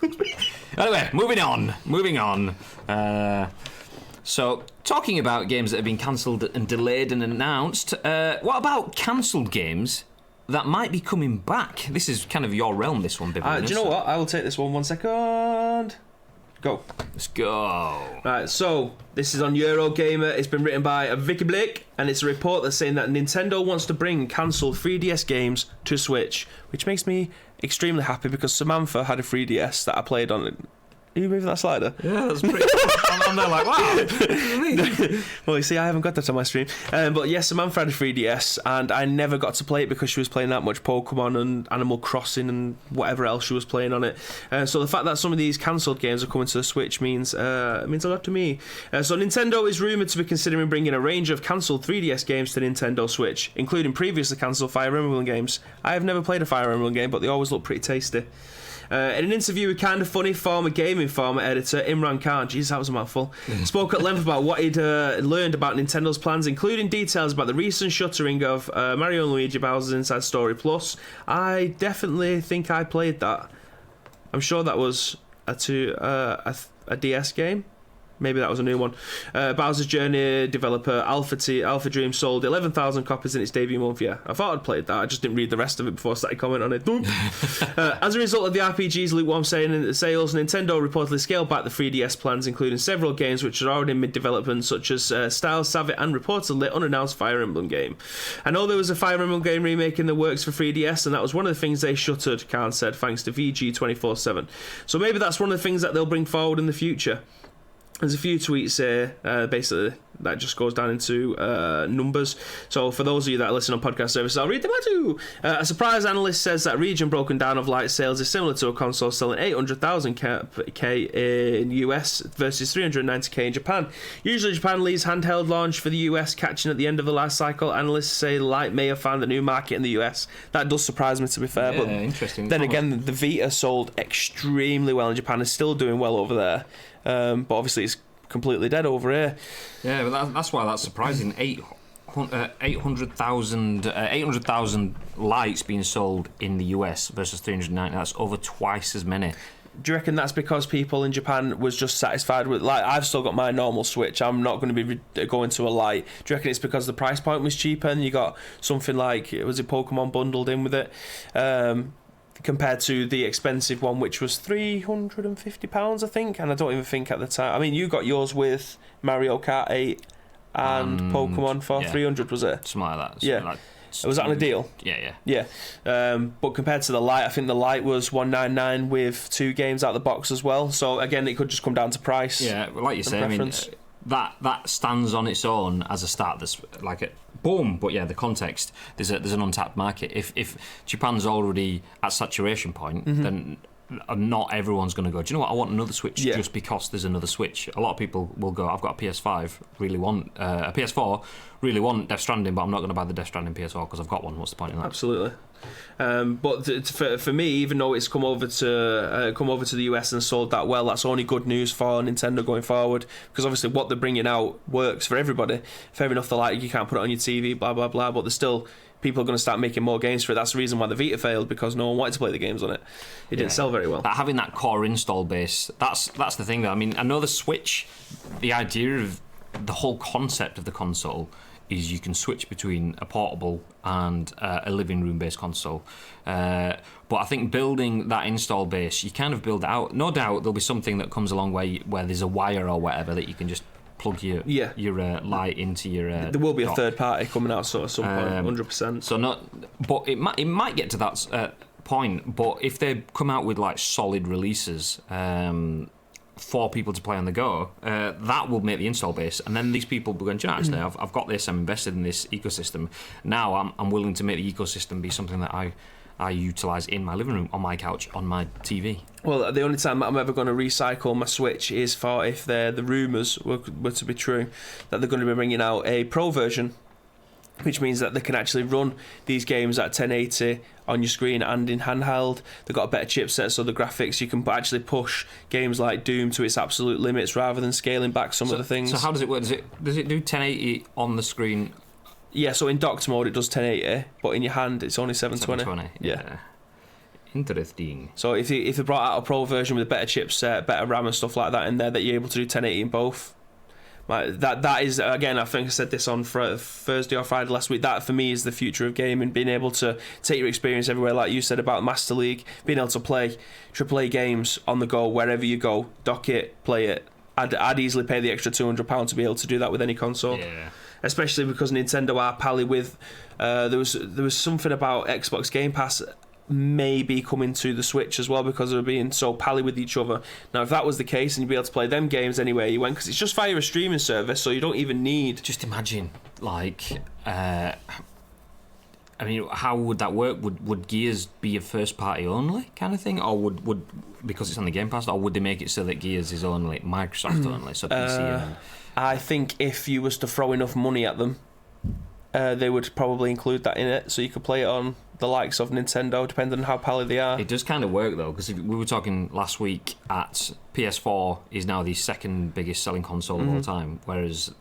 Anyway, moving on. So, talking about games that have been cancelled and delayed and announced, what about cancelled games that might be coming back? This is kind of your realm, this one, Bibby. Do you know what? I will take this one second. Go. Let's go. Right, so this is on Eurogamer. It's been written by Vikki Blake, and it's a report that's saying that Nintendo wants to bring cancelled 3DS games to Switch, which makes me extremely happy because Samantha had a 3DS that I played on. Are you moving that slider? Yeah, that's pretty. I'm there like, wow. Well, you see, I haven't got that on my stream. But yes, Samantha had a 3DS, and I never got to play it because she was playing that much Pokemon and Animal Crossing and whatever else she was playing on it. So the fact that some of these cancelled games are coming to the Switch means a lot to me. So Nintendo is rumoured to be considering bringing a range of cancelled 3DS games to Nintendo Switch, including previously cancelled Fire Emblem games. I have never played a Fire Emblem game, but they always look pretty tasty. In an interview with Kinda Funny, former Game Informer editor Imran Khan, jeez, that was a mouthful, spoke at length about what he'd learned about Nintendo's plans, including details about the recent shuttering of Mario & Luigi Bowser's Inside Story Plus. I definitely think I played that. I'm sure that was a DS game. Maybe that was a new one. Bowser's Journey developer Alpha Dream sold 11,000 copies in its debut month. Yeah, I thought I'd played that. I just didn't read the rest of it before I started commenting on it. As a result of the RPG's lukewarm sales, Nintendo reportedly scaled back the 3DS plans, including several games which are already in mid-development, such as Style Savvy and reportedly unannounced Fire Emblem game. I know there was a Fire Emblem game remake in the works for 3DS, and that was one of the things they shuttered, Khan said, thanks to VG247. So maybe that's one of the things that they'll bring forward in the future. There's a few tweets here, basically, that just goes down into numbers. So for those of you that listen on podcast services, I'll read them out too. A surprise analyst says that region broken down of light sales is similar to a console selling 800,000 K in US versus 390K in Japan. Usually Japan leads handheld launch for the US, catching at the end of the life cycle. Analysts say light may have found a new market in the US. That does surprise me, to be fair. Yeah, but interesting. Then again, the Vita sold extremely well in Japan. It's still doing well over there. But obviously it's completely dead over here. Yeah, but that's why that's surprising. 800,000 lights being sold in the US versus 390. That's over twice as many. Do you reckon that's because people in Japan was just satisfied with, like, I've still got my normal Switch, I'm not going to be going to a Lite. Do you reckon it's because the price point was cheaper and you got something like, was it Pokemon bundled in with it, compared to the expensive one, which was £350, I think, and I don't even think at the time, I mean, you got yours with Mario Kart 8 and Pokemon for 300, was it? Something like that. Yeah. Was that on a deal? Yeah. But compared to the Lite, I think the Lite was $199 with 2 games out of the box as well. So again, it could just come down to price. Yeah, like you say, I mean, that stands on its own as a start. That's like a boom. But yeah, the context, there's an untapped market. If Japan's already at saturation point, then not everyone's going to go, do you know what, I want another Switch just because there's another Switch. A lot of people will go, I've got a PS5, really want a PS4, really want Death Stranding, but I'm not going to buy the Death Stranding PS4 because I've got one. What's the point in that? Absolutely. But for me, even though it's come over to the US and sold that well, that's only good news for Nintendo going forward, because obviously what they're bringing out works for everybody. Fair enough, you can't put it on your TV, blah blah blah, but there's still people are going to start making more games for it. That's the reason why the Vita failed, because no one wanted to play the games on it. It didn't sell very well. But having that core install base, that's the thing. Though. I mean, I know the Switch, the idea of the whole concept of the console is you can switch between a portable and a living room based console. But I think building that install base, you kind of build it out. No doubt there'll be something that comes along where there's a wire or whatever that you can just plug your light into your there will be dock. A third party coming out sort of some point, 100%. So but it might get to that point, but if they come out with like solid releases for people to play on the go, that will make the install base, and then these people will go, do you know, actually, I've got this, I'm invested in this ecosystem, now I'm willing to make the ecosystem be something that I utilise in my living room, on my couch, on my TV. Well, the only time I'm ever going to recycle my Switch is for if the rumours were to be true, that they're going to be bringing out a Pro version, which means that they can actually run these games at 1080 on your screen and in handheld. They've got a better chipset, so the graphics, you can actually push games like Doom to its absolute limits rather than scaling back some of the things. So how does it work? Does it do 1080 on the screen? Yeah, so in docked mode it does 1080, but in your hand it's only 720. Yeah. Interesting. So if they brought out a Pro version with a better chipset, better RAM and stuff like that in there, that you're able to do 1080 in both, that is, again, I think I said this on Thursday or Friday last week, that for me is the future of gaming, being able to take your experience everywhere, like you said about Master League, being able to play AAA games on the go wherever you go, dock it, play it. I'd easily pay the extra £200 to be able to do that with any console. Yeah. Especially because Nintendo are pally with there was something about Xbox Game Pass maybe coming to the Switch as well, because they're being so pally with each other. Now, if that was the case and you'd be able to play them games anywhere you went, because it's just via a streaming service, so you don't even need... Just imagine, like... I mean, how would that work? Would Gears be a first party only kind of thing, or would because it's on the Game Pass, or would they make it so that Gears is only Microsoft only, so PC? I think if you was to throw enough money at them, they would probably include that in it, so you could play it on the likes of Nintendo, depending on how pally they are. It does kind of work though, because we were talking last week at PS4 is now the second biggest selling console of all time, whereas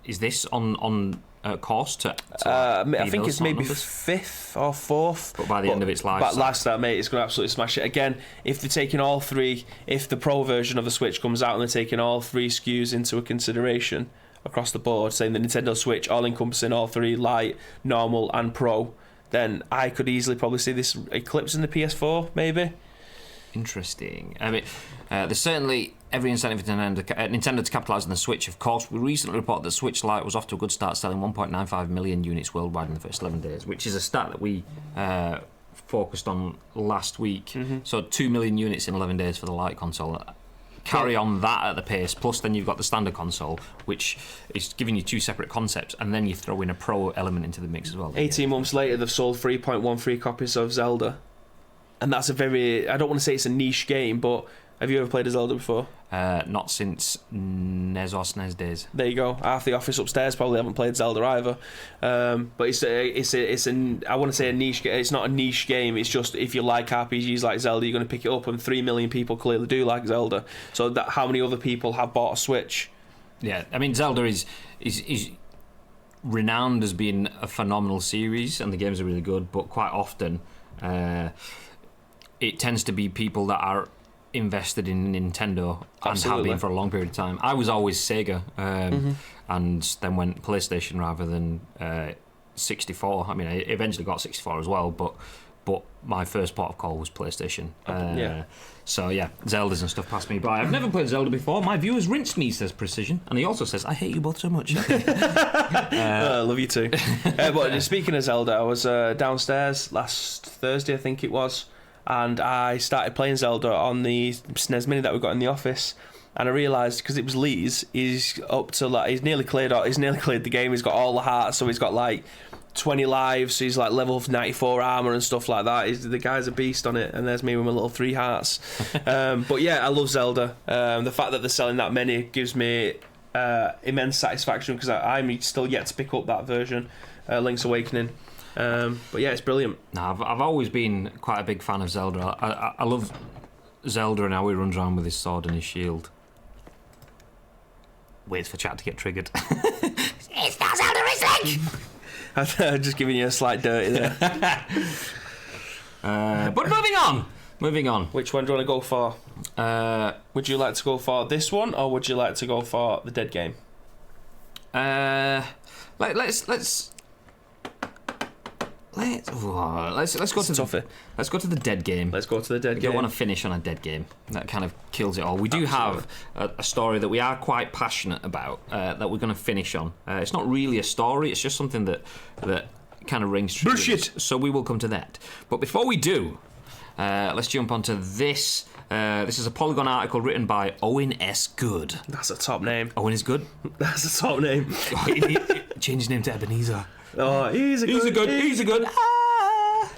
is this on course to I think it's maybe fifth or fourth, but by the end of its life, mate, it's going to absolutely smash it. Again, if they're taking all three, if the Pro version of the Switch comes out and they're taking all three SKUs into a consideration across the board, saying the Nintendo Switch all encompassing all three, Lite, normal and Pro, then I could easily probably see this eclipsing the PS4 maybe. Interesting. I mean, there's certainly every incentive for Nintendo to capitalise on the Switch. Of course, we recently reported that Switch Lite was off to a good start, selling 1.95 million units worldwide in the first 11 days, which is a stat that we focused on last week. So 2 million units in 11 days for the Lite console. Carry on that at the pace, plus then you've got the standard console, which is giving you two separate concepts, and then you throw in a Pro element into the mix as well. 18 months later, they've sold 3.13 copies of Zelda. And that's a very... I don't want to say it's a niche game, but have you ever played a Zelda before? Not since NES or SNES days. There you go. Half the office upstairs probably haven't played Zelda either. But it's I want to say a niche game. It's not a niche game. It's just if you like RPGs like Zelda, you're going to pick it up, and 3 million people clearly do like Zelda. So how many other people have bought a Switch? Yeah, I mean, Zelda is renowned as being a phenomenal series, and the games are really good, but quite often... it tends to be people that are invested in Nintendo and have Absolutely. been for a long period of time. I was always Sega, and then went PlayStation rather than 64. I mean, I eventually got 64 as well, but my first port of call was PlayStation. So yeah, Zeldas and stuff passed me by. I've never played Zelda before. My viewers rinsed me, says Precision, and he also says, I hate you both so much. I love you too. But speaking of Zelda, I was downstairs last Thursday, I think it was, and I started playing Zelda on the SNES Mini that we got in the office. And I realised, because it was Lee's, he's up to like he's nearly cleared the game. He's got all the hearts, so he's got like 20 lives. So he's like level 94 armor and stuff like that. The guy's a beast on it, and there's me with my little 3 hearts. But yeah, I love Zelda. The fact that they're selling that many gives me immense satisfaction, because I'm still yet to pick up that version, Link's Awakening. But yeah, it's brilliant. No, I've always been quite a big fan of Zelda. I love Zelda and how he runs around with his sword and his shield. Waits for chat to get triggered. It's not Zelda, it's Link! I'm just giving you a slight dirty there. But moving on. Which one do you want to go for? Would you like to go for this one, or would you like to go for the dead game? Let's go to the dead game. Let's go to the dead game. I don't want to finish on a dead game. That kind of kills it all. We do have a story that we are quite passionate about that we're going to finish on. It's not really a story. It's just something that kind of rings true. Bullshit. So we will come to that. But before we do, let's jump onto this. This is a Polygon article written by Owen S. Good. That's a top name. Owen is good. That's a top name. Change his name to Ebenezer. Oh, he's a good. He's a good.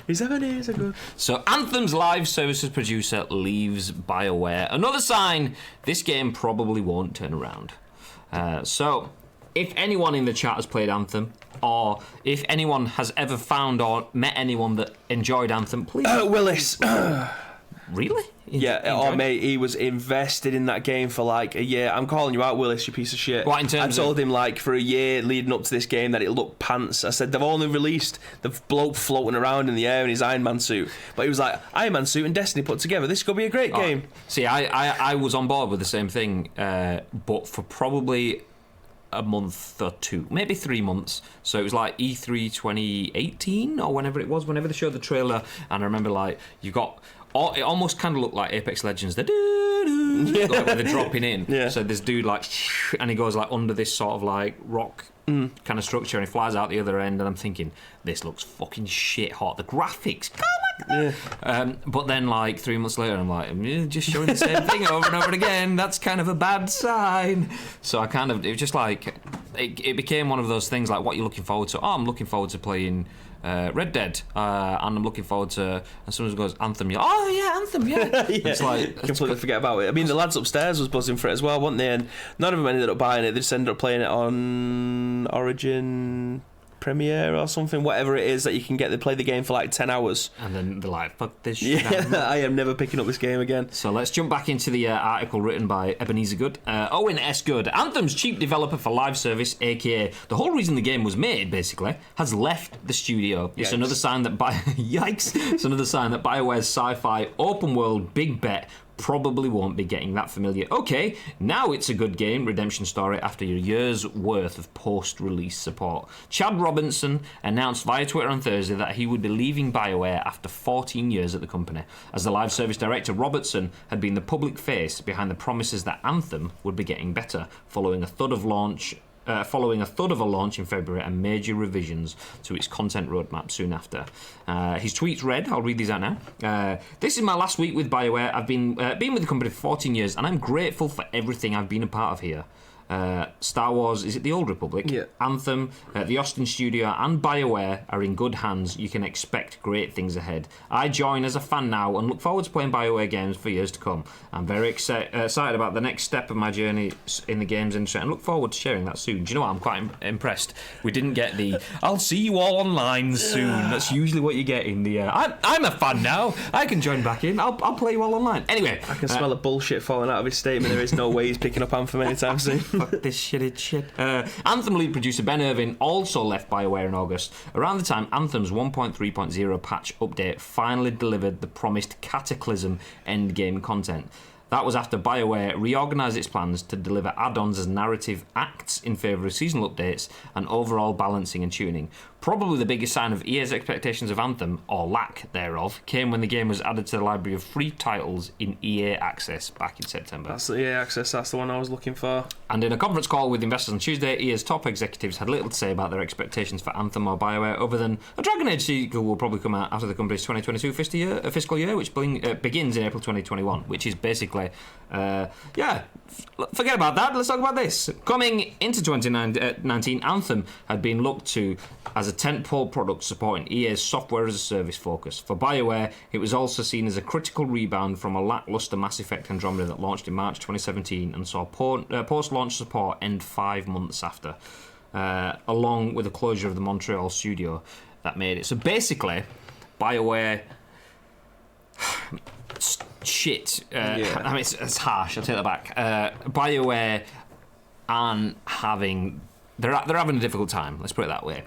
He's Ebenezer good. So Anthem's live services producer leaves BioWare. Another sign this game probably won't turn around. So if anyone in the chat has played Anthem, or if anyone has ever found or met anyone that enjoyed Anthem, please. Willis. Really? Mate, he was invested in that game for like a year. I'm calling you out, Willis, you piece of shit. What, in terms I told him like for a year leading up to this game that it looked pants. I said they've only released the bloke floating around in the air in his Iron Man suit, but he was like, Iron Man suit and Destiny put together, this could be a great game. See, I was on board with the same thing, but for probably a month or 2, maybe 3 months. So it was like E3 2018 or whenever it was, whenever they showed the trailer, and I remember like you got. It almost kind of looked like Apex Legends, like where they're dropping in. Yeah. So this dude like, and he goes like under this sort of like rock kind of structure, and he flies out the other end. And I'm thinking, this looks fucking shit hot. The graphics, oh my god! But then like 3 months later, I'm like, just showing the same thing over and over again. That's kind of a bad sign. So it was just like, it became one of those things like, what you're looking forward to. Oh, I'm looking forward to playing Red Dead, and I'm looking forward to. And someone goes Anthem. You're, oh yeah, Anthem, yeah. It's like completely forget about it. I mean, the lads upstairs was buzzing for it as well, weren't they? And none of them ended up buying it. They just ended up playing it on Origin Premiere or something, whatever it is that you can get. They play the game for like 10 hours, and then they're like, "Fuck this shit." Yeah, I am never picking up this game again. So let's jump back into the article written by Ebenezer Good, Owen S. Good. Anthem's chief developer for live service, aka the whole reason the game was made, basically, has left the studio. It's another sign that yikes! It's another sign that BioWare's sci-fi open world big bet probably won't be getting that familiar. Okay, now it's a good game, redemption story after a year's worth of post-release support. Chad Robinson announced via Twitter on Thursday that he would be leaving BioWare after 14 years at the company. As the live service director, Robertson had been the public face behind the promises that Anthem would be getting better, following a thud of a launch in February and major revisions to its content roadmap soon after. His tweets read, I'll read these out now. This is my last week with BioWare. I've been with the company for 14 years, and I'm grateful for everything I've been a part of here. Star Wars, is it the Old Republic? Yeah. Anthem, the Austin studio, and BioWare are in good hands. You can expect great things ahead. I join as a fan now and look forward to playing BioWare games for years to come. I'm very excited about the next step of my journey in the games industry and look forward to sharing that soon. Do you know what? I'm quite impressed. We didn't get the I'll see you all online soon. That's usually what you get in the I'm a fan now. I can join back in. I'll play you all online. Anyway. I can smell the bullshit falling out of his statement. There is no way he's picking up Anthem anytime soon. Fuck this shit. Anthem lead producer Ben Irvin also left BioWare in August. Around the time Anthem's 1.3.0 patch update finally delivered the promised Cataclysm endgame content. That was after BioWare reorganised its plans to deliver add-ons as narrative acts in favour of seasonal updates and overall balancing and tuning. Probably the biggest sign of EA's expectations of Anthem, or lack thereof, came when the game was added to the library of free titles in EA Access back in September. That's the EA Access, that's the one I was looking for. And in a conference call with investors on Tuesday, EA's top executives had little to say about their expectations for Anthem or BioWare, other than a Dragon Age sequel will probably come out after the company's 2022 fiscal year, which begins in April 2021, which is basically, forget about that, let's talk about this. Coming into 2019, Anthem had been looked to as a tentpole product supporting EA's software-as-a-service focus. For BioWare, it was also seen as a critical rebound from a lacklustre Mass Effect Andromeda that launched in March 2017 and saw post-launch support end 5 months after, along with the closure of the Montreal studio that made it. So basically, BioWare... shit. I mean, it's harsh, I'll take that back. BioWare aren't having... They're having a difficult time, let's put it that way.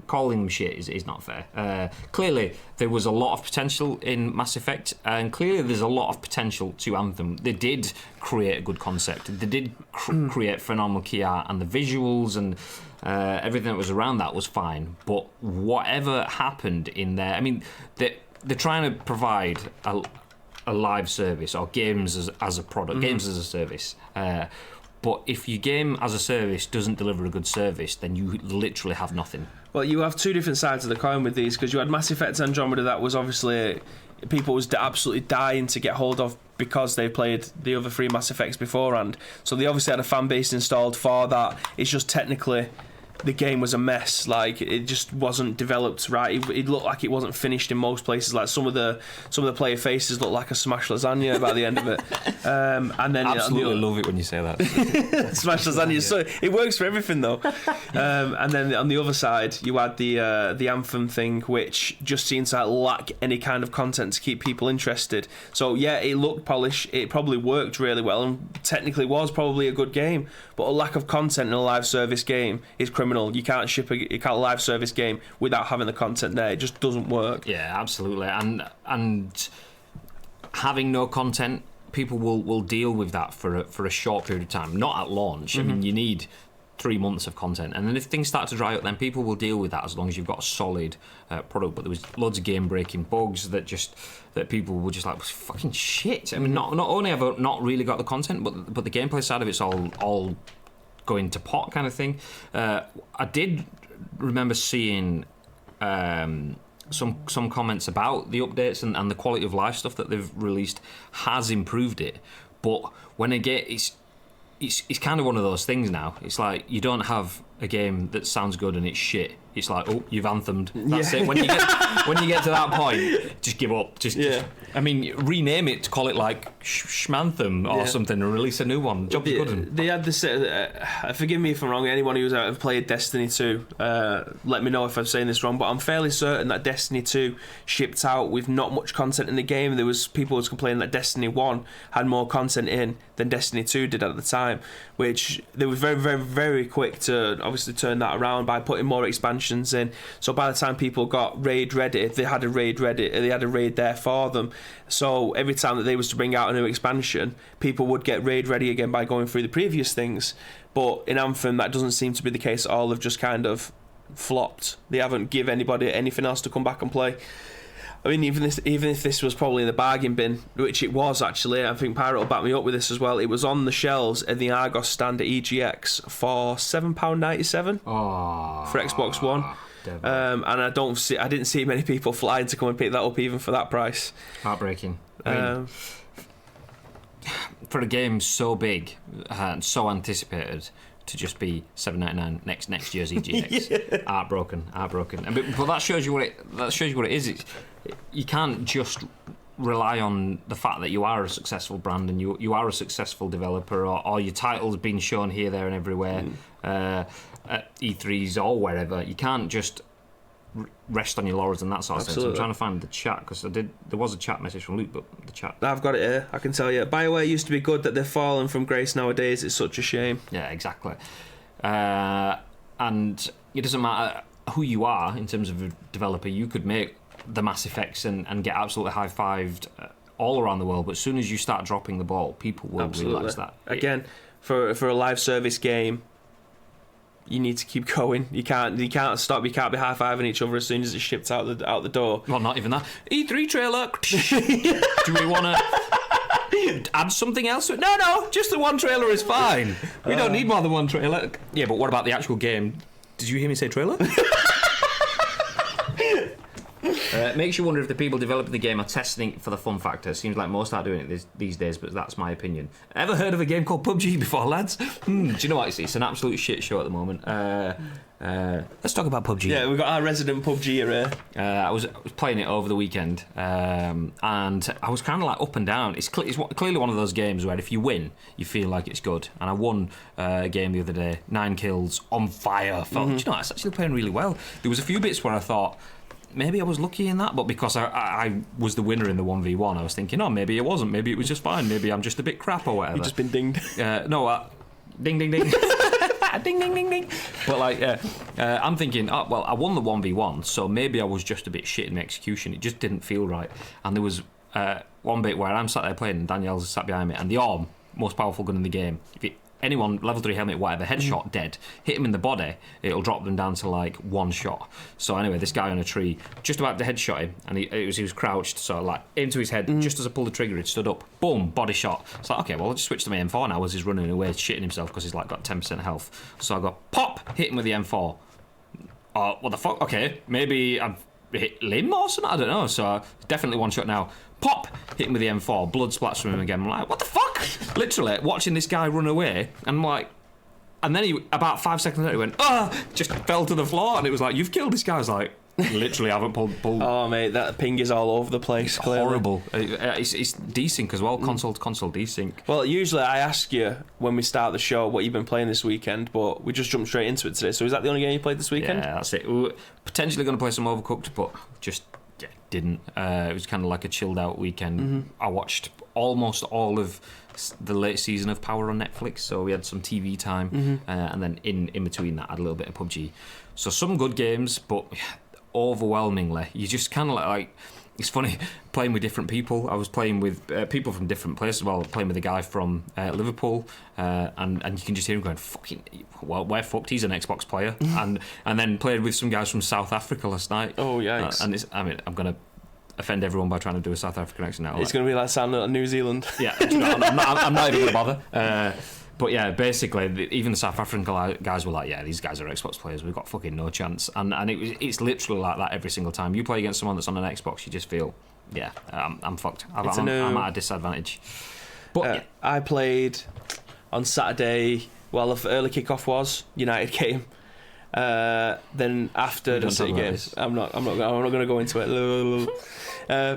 Calling them shit is not fair. Clearly, there was a lot of potential in Mass Effect, and clearly there's a lot of potential to Anthem. They did create a good concept. They did create phenomenal key art, and the visuals and everything that was around that was fine. But whatever happened in there, I mean, they're trying to provide a live service or games as a product, games as a service. But if your game as a service doesn't deliver a good service, then you literally have nothing. Well, you have two different sides of the coin with these, because you had Mass Effect Andromeda that was obviously people was absolutely dying to get hold of because they played the other 3 Mass Effects beforehand. So they obviously had a fan base installed for that. It's just technically the game was a mess. Like, it just wasn't developed right. It looked like it wasn't finished in most places. Like some of the player faces looked like a smashed lasagna by the end of it. And then absolutely love it when you say that. Smashed lasagna. So it works for everything though. And then on the other side, you had the Anthem thing, which just seemed to lack any kind of content to keep people interested. So yeah, it looked polished. It probably worked really well, and technically was probably a good game. But a lack of content in a live service game is criminal. You can't ship a live service game without having the content there. It just doesn't work. Yeah, absolutely. And having no content, people will deal with that for a short period of time. Not at launch. I mean, you need 3 months of content, and then if things start to dry up, then people will deal with that as long as you've got a solid product. But there was loads of game-breaking bugs that people were just like, fucking shit. I mean, not only have I not really got the content, but the gameplay side of it's all going to pot kind of thing. I did remember seeing some comments about the updates and the quality of life stuff that they've released has improved it, but when I get it's kind of one of those things now. It's like you don't have a game that sounds good and it's shit. It's like, oh, you've anthemed. That's it. When you get to that point, just give up. Just I mean, rename it to call it like Schmanthem or something, and release a new one. Job's good. They had this. Forgive me if I'm wrong. Anyone who's out played Destiny 2, let me know if I'm saying this wrong. But I'm fairly certain that Destiny 2 shipped out with not much content in the game. There was people who was complaining that Destiny 1 had more content in than Destiny 2 did at the time, which they were very, very, very quick to obviously turn that around by putting more expansions in. So by the time people got raid ready, they had a raid ready. They had a raid there for them. So every time that they was to bring out a new expansion, people would get raid ready again by going through the previous things. But in Anthem, that doesn't seem to be the case at all. They've just kind of flopped. They haven't give anybody anything else to come back and play. I mean, even if this was probably in the bargain bin, which it was actually, I think Pirate will back me up with this as well. It was on the shelves at the Argos stand at EGX for £7.97 for Xbox One. And I didn't see many people flying to come and pick that up even for that price. Heartbreaking. I mean, for a game so big and so anticipated to just be $7.99 next year's EGX, heartbroken. But that shows you what it is. You can't just rely on the fact that you are a successful brand and you are a successful developer, or your title's been shown here, there, and everywhere at E3s or wherever. You can't just rest on your laurels and that sort of thing. So I'm Absolutely. trying to find the chat, because there was a chat message from Luke, but the chat. I've got it here. I can tell you. BioWare used to be good. That they've fallen from grace nowadays. It's such a shame. Yeah, exactly. And it doesn't matter who you are in terms of a developer. You could make the Mass Effects and get absolutely high-fived all around the world, but as soon as you start dropping the ball, people will realise that. Again, for a live service game, you need to keep going. You can't stop. You can't be high-fiving each other as soon as it's shipped out the door. Well, not even that. E3 trailer. Do we want to add something else to it? No, just the one trailer is fine. We don't need more than one trailer. Yeah, but what about the actual game? Did you hear me say trailer? Makes you wonder if the people developing the game are testing it for the fun factor. Seems like most are doing it these days, but that's my opinion. Ever heard of a game called PUBG before, lads? Do you know what? It's an absolute shit show at the moment. Let's talk about PUBG. Yeah, we've got our resident PUBG here. I was playing it over the weekend, and I was kind of like up and down. It's clearly one of those games where if you win, you feel like it's good. And I won a game the other day, 9 kills, on fire. Felt, do you know, it's actually playing really well. There was a few bits where I thought, maybe I was lucky in that, but because I was the winner in the 1v1, I was thinking, oh, maybe it wasn't. Maybe it was just fine. Maybe I'm just a bit crap or whatever. You've just been dinged. Ding, ding, ding. Ding, ding, ding, ding. But I'm thinking, oh, well, I won the 1v1, so maybe I was just a bit shit in execution. It just didn't feel right. And there was one bit where I'm sat there playing and Danielle's sat behind me, and the ARM, most powerful gun in the game, anyone, level 3 helmet, whatever, headshot, dead. Hit him in the body, it'll drop them down to like one shot. So anyway, this guy on a tree, just about to headshot him, and he was crouched, so like into his head, just as I pulled the trigger, it stood up, boom, body shot. It's like, okay, well, I'll just switch to my M4 now as he's running away, shitting himself because he's like got 10% health. So I go, pop, hit him with the M4. What the fuck? Okay, maybe I've hit limb or something, I don't know. So definitely one shot now. Pop, hit him with the M4, blood splats from him again. I'm like, what the fuck? Literally watching this guy run away, and I'm like, and then he, about 5 seconds later, he went, just fell to the floor, and it was like, you've killed this guy. I was like, literally haven't pulled. Oh mate, that ping is all over the place. It's horrible. It's desync as well, console to console desync. Well, usually I ask you when we start the show what you've been playing this weekend, but we just jumped straight into it today. So is that the only game you played this weekend? Yeah, that's it. We were potentially going to play some Overcooked, but just didn't. It was kind of like a chilled out weekend. I watched almost all of the late season of Power on Netflix, so we had some TV time, and then in between that I had a little bit of PUBG. So some good games, but overwhelmingly you just kind of like it's funny playing with different people. I was playing with people from different places. Well, playing with a guy from Liverpool, and you can just hear him going, "Fucking, well, we're fucked." He's an Xbox player, and then played with some guys from South Africa last night. Oh yikes! And I'm gonna offend everyone by trying to do a South African accent now. It's gonna be like sounding like New Zealand. Yeah, I'm not even gonna bother. But yeah, basically, even the South African guys were like, "Yeah, these guys are Xbox players. We've got fucking no chance." And it's literally like that every single time you play against someone that's on an Xbox. You just feel, yeah, I'm fucked. I'm at a disadvantage. But I played on Saturday. Well, the early kickoff was United game. Then after the City games, I'm not going to go into it.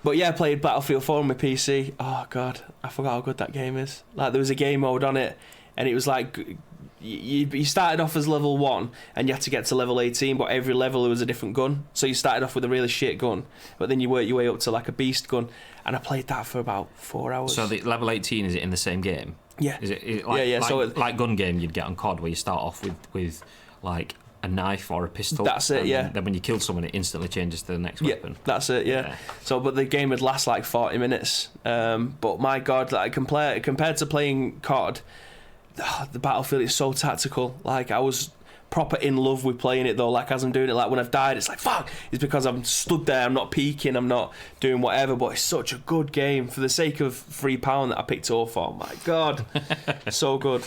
But yeah, I played Battlefield 4 on my PC. Oh god, I forgot how good that game is. Like there was a game mode on it, and it was like you started off as level 1 and you had to get to level 18, but every level there was a different gun. So you started off with a really shit gun, but then you work your way up to like a beast gun. And I played that for about 4 hours. So the level 18, is it in the same game? Yeah. Is it like, yeah. So like gun game you'd get on COD, where you start off with like a knife or a pistol. That's it, yeah. Then when you kill someone, it instantly changes to the next weapon. Yeah, that's it, yeah. So, but the game would last like 40 minutes. But my God, like compared to playing COD, the Battlefield is so tactical. Like I was proper in love with playing it though. Like as I'm doing it, like when I've died, it's like fuck. It's because I'm stood there, I'm not peeking, I'm not doing whatever. But it's such a good game for the sake of £3 that I picked it up for. My God, so good.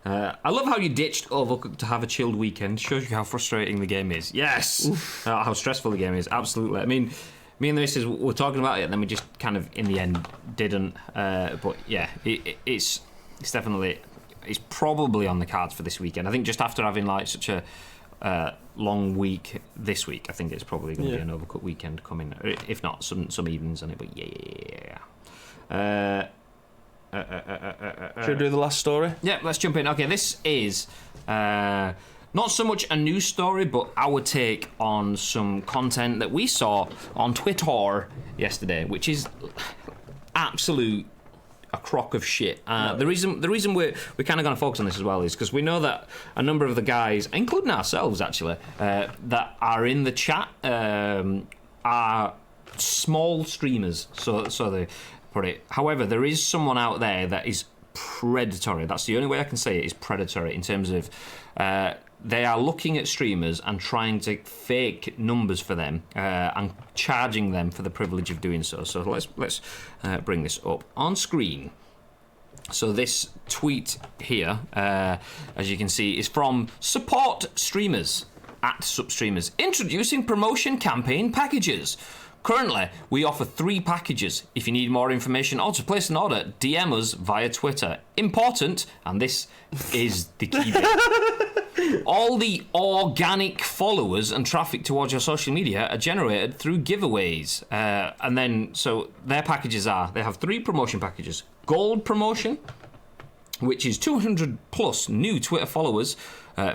I love how you ditched Overcooked to have a chilled weekend. Shows you how frustrating the game is. Yes! How stressful the game is. Absolutely. I mean, me and the missus were talking about it, and then we just kind of, in the end, didn't. But yeah, it's definitely... It's probably on the cards for this weekend. I think just after having like such a long week this week, I think it's probably going to be an Overcooked weekend coming. If not, some evenings on it, but yeah. Should we do the last story? Yeah, let's jump in. Okay, this is not not so much a news story, but our take on some content that we saw on Twitter yesterday, which is absolute a crock of shit. The reason we're kind of going to focus on this as well is because we know that a number of the guys, including ourselves actually, that are in the chat are small streamers, so they put it. However, there is someone out there that is predatory. That's the only way I can say it, is predatory in terms of they are looking at streamers and trying to fake numbers for them and charging them for the privilege of doing so. So let's bring this up on screen. So this tweet here, as you can see, is from Support Streamers at Substreamers. Introducing promotion campaign packages. Currently, we offer 3 packages. If you need more information or to place an order, DM us via Twitter. Important, and this is the key bit. All the organic followers and traffic towards your social media are generated through giveaways. And then, so their packages are, they have 3 promotion packages. Gold promotion, which is 200 plus new Twitter followers,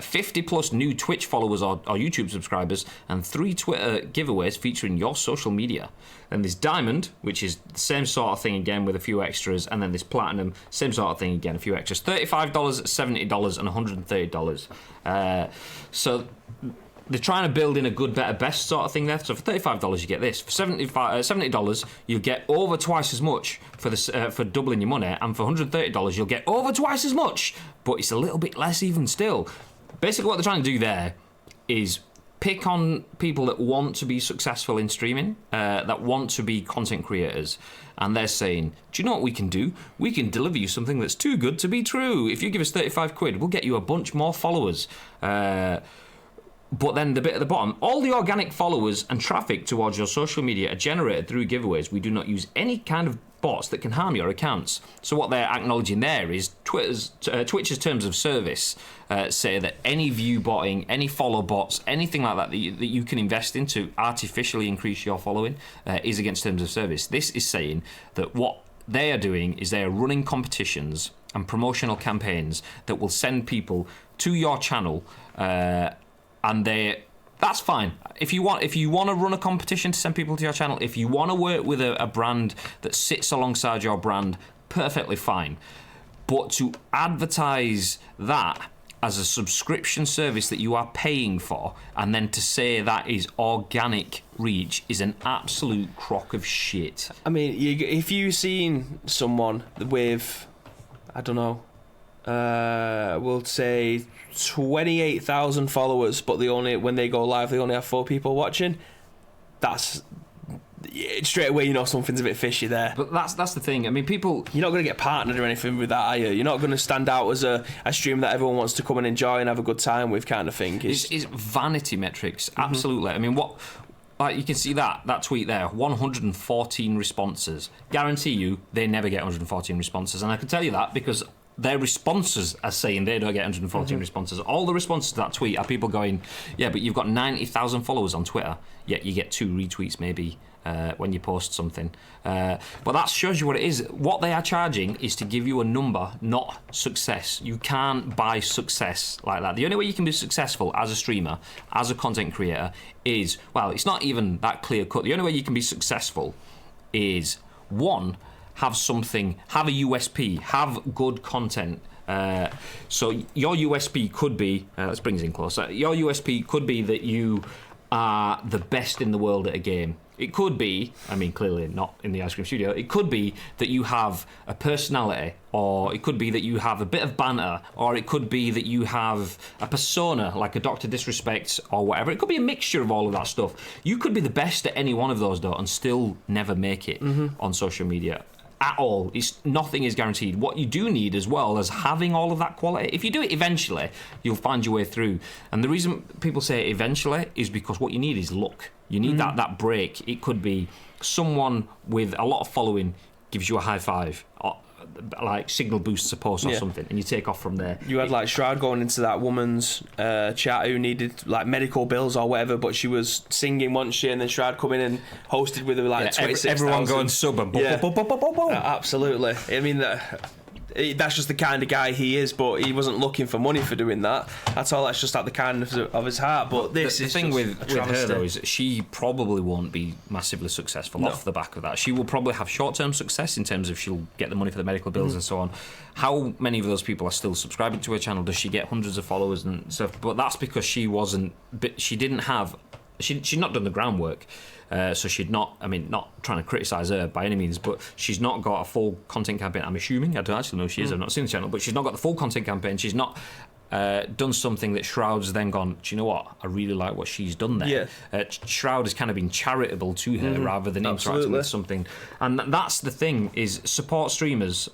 50 plus new Twitch followers or YouTube subscribers, and 3 Twitter giveaways featuring your social media. Then there's Diamond, which is the same sort of thing again with a few extras, and then there's Platinum, same sort of thing again, a few extras. $35, $70, and $130. So they're trying to build in a good, better, best sort of thing there. So for $35, you get this. For $70, you get over twice as much for doubling your money, and for $130, you'll get over twice as much, but it's a little bit less even still. Basically, what they're trying to do there is pick on people that want to be successful in streaming, that want to be content creators, and they're saying, do you know what we can do? We can deliver you something that's too good to be true. If you give us 35 quid, we'll get you a bunch more followers. But then the bit at the bottom, all the organic followers and traffic towards your social media are generated through giveaways. We do not use any kind of bots that can harm your accounts. So what they're acknowledging there is Twitch's terms of service say that any view botting, any follow bots, anything like that that you can invest in to artificially increase your following is against terms of service. This is saying that what they are doing is they are running competitions and promotional campaigns that will send people to your channel, and that's fine. If you want to run a competition to send people to your channel, if you want to work with a brand that sits alongside your brand, perfectly fine. But to advertise that as a subscription service that you are paying for, and then to say that is organic reach, is an absolute crock of shit. I mean, if you've seen someone with, I don't know, we'll say 28,000 followers, but when they go live, they only have 4 people watching. That's straight away, you know, something's a bit fishy there. But that's the thing. I mean, people, you're not going to get partnered or anything with that, are you? You're not going to stand out as a stream that everyone wants to come and enjoy and have a good time with, kind of thing. It's vanity metrics, absolutely. I mean, like you can see that tweet there, 114 responses. Guarantee you, they never get 114 responses, and I can tell you that because their responses are saying they don't get 114 responses. All the responses to that tweet are people going, yeah, but you've got 90,000 followers on Twitter, yet you get 2 retweets maybe when you post something. But that shows you what it is. What they are charging is to give you a number, not success. You can't buy success like that. The only way you can be successful as a streamer, as a content creator, is, well, it's not even that clear cut. The only way you can be successful is, 1, have a USP, have good content. So your USP could be, let's bring this in closer. Your USP could be that you are the best in the world at a game. It could be, I mean, clearly not in the ice cream studio, it could be that you have a personality, or it could be that you have a bit of banter, or it could be that you have a persona, like a Dr. Disrespect or whatever. It could be a mixture of all of that stuff. You could be the best at any one of those, though, and still never make it on social media. At all. Nothing is guaranteed. What you do need as well as having all of that quality, if you do it eventually, you'll find your way through. And the reason people say eventually is because what you need is luck. You need that break. It could be someone with a lot of following gives you a high five, or, like signal boosts a post or something, and you take off from there. You had like Shroud going into that woman's chat who needed like medical bills or whatever, but she was singing, wasn't she? And then Shroud come in and hosted with her like 26,000. Everyone going sub and absolutely. I mean, that's just the kind of guy he is, but he wasn't looking for money for doing that. That's all. That's just at the kindness of his heart. But this the is thing just with her though is she probably won't be massively successful off the back of that. She will probably have short-term success in terms of she'll get the money for the medical bills and so on. How many of those people are still subscribing to her channel? Does she get hundreds of followers and stuff? But that's because she didn't have. She'd not done the groundwork. So she'd not, I mean, not trying to criticise her by any means, but she's not got a full content campaign. I'm assuming, I don't actually know if she is, I've not seen the channel, but she's not got the full content campaign. She's not done something that Shroud's then gone, do you know what, I really like what she's done there. Yeah. Shroud has kind of been charitable to her rather than interacting with something. And that's the thing, is support streamers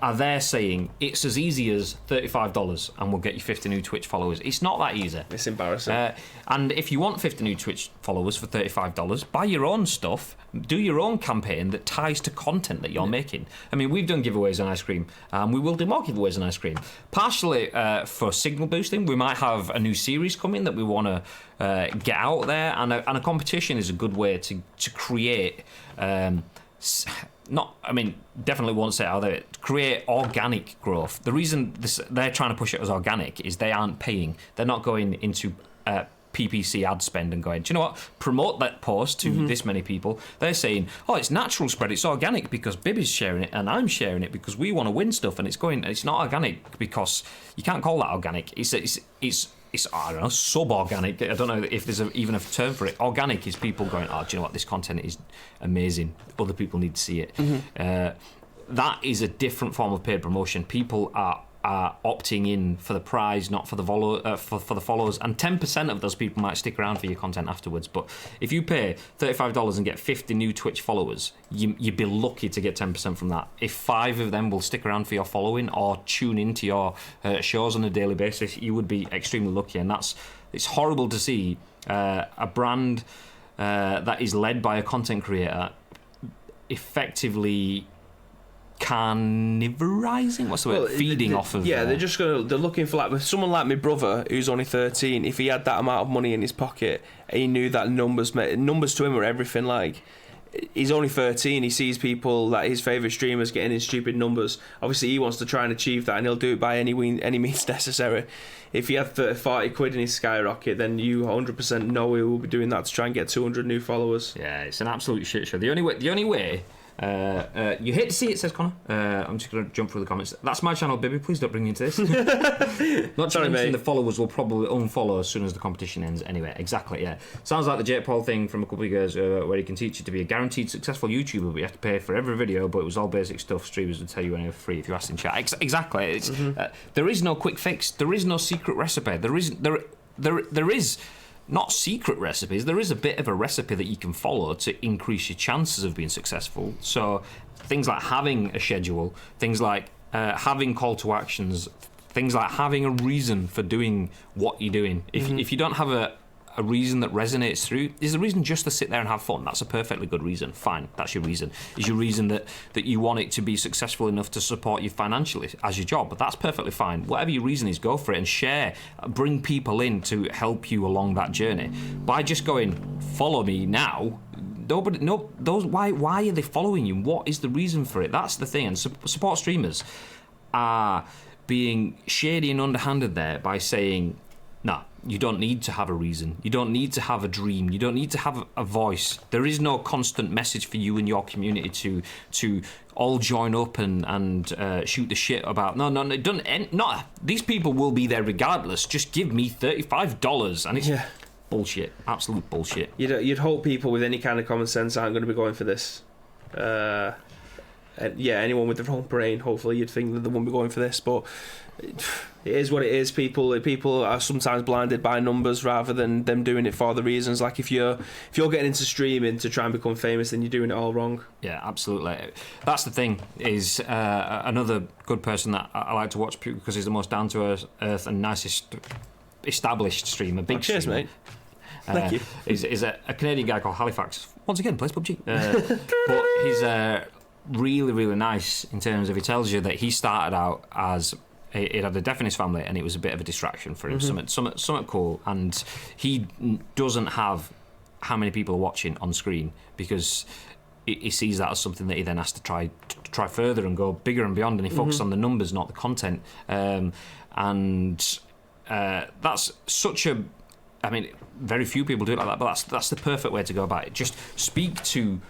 are there saying it's as easy as $35 and we'll get you 50 new Twitch followers. It's not that easy. It's embarrassing. And if you want 50 new Twitch followers for $35, buy your own stuff, do your own campaign that ties to content that you're making. I mean, we've done giveaways on ice cream, and we will do more giveaways on ice cream. Partially for signal boosting, we might have a new series coming that we want to get out there, and a competition is a good way to create. Definitely won't say it out there. Create organic growth. The reason they're trying to push it as organic is they aren't paying. They're not going into PPC ad spend and going, do you know what? Promote that post to this many people. They're saying, oh, it's natural spread. It's organic because Bibby's sharing it and I'm sharing it because we want to win stuff. And it's not organic because you can't call that organic. It's I don't know, sub-organic. I don't know if there's even a term for it. Organic is people going, oh, do you know what? This content is amazing. Other people need to see it. That is a different form of paid promotion. People are opting in for the prize, not for the for the followers. And 10% of those people might stick around for your content afterwards. But if you pay $35 and get 50 new Twitch followers, you'd be lucky to get 10% from that. If 5 of them will stick around for your following or tune into your shows on a daily basis, you would be extremely lucky. And it's horrible to see a brand that is led by a content creator effectively carnivorizing, what's the word? Feeding off of. Yeah, they're looking for, like, with someone like my brother who's only 13. If he had that amount of money in his pocket, he knew that numbers to him were everything. Like, he's only 13. He sees people, like his favourite streamers, getting in stupid numbers. Obviously, he wants to try and achieve that, and he'll do it by any means necessary. If he had 40 quid in his skyrocket, then you 100% know he will be doing that to try and get 200 new followers. Yeah, it's an absolute shit show. The only way. You hate to see it, says Connor. I'm just going to jump through the comments. That's my channel, Bibby. Please don't bring me into this. Not to mention the followers will probably unfollow as soon as the competition ends. Anyway, exactly, yeah. Sounds like the Jake Paul thing from a couple of years where he can teach you to be a guaranteed successful YouTuber, but you have to pay for every video, but it was all basic stuff. Streamers would tell you anyway for free if you asked in chat. Exactly. There is no quick fix. There is no secret recipe. There is not secret recipes, there is a bit of a recipe that you can follow to increase your chances of being successful. So things like having a schedule, things like having call to actions, things like having a reason for doing what you're doing. If you don't have a reason that resonates through, is the reason just to sit there and have fun? That's a perfectly good reason. Fine, that's your reason. Is your reason that you want it to be successful enough to support you financially as your job? But that's perfectly fine. Whatever your reason is, go for it and share. Bring people in to help you along that journey. By just going, follow me now, why are they following you? What is the reason for it? That's the thing. And support streamers are being shady and underhanded there by saying, nah, you don't need to have a reason. You don't need to have a dream. You don't need to have a voice. There is no constant message for you and your community to all join up and shoot the shit about. No, it doesn't. Not these people will be there regardless. Just give me $35, and it's bullshit. Absolute bullshit. You'd hope people with any kind of common sense aren't going to be going for this. Anyone with their own brain, hopefully you'd think that they won't be going for this, but it is what it is. People are sometimes blinded by numbers rather than them doing it for the reasons. Like if you're getting into streaming to try and become famous, then you're doing it all wrong. Yeah, absolutely. That's the thing. Is another good person that I like to watch because he's the most down to earth and nicest established streamer. Cheers, streamer. mate. Thank you. Is a Canadian guy called Halifax. Once again, plays PUBG. But he's really, really nice in terms of, he tells you that he started out as it had a deaf in his family and it was a bit of a distraction for him. Something cool, and he doesn't have how many people are watching on screen because he sees that as something that he then has to try further and go bigger and beyond, and he focuses on the numbers, not the content. And that's such a... I mean, very few people do it like that, but that's the perfect way to go about it. Just speak to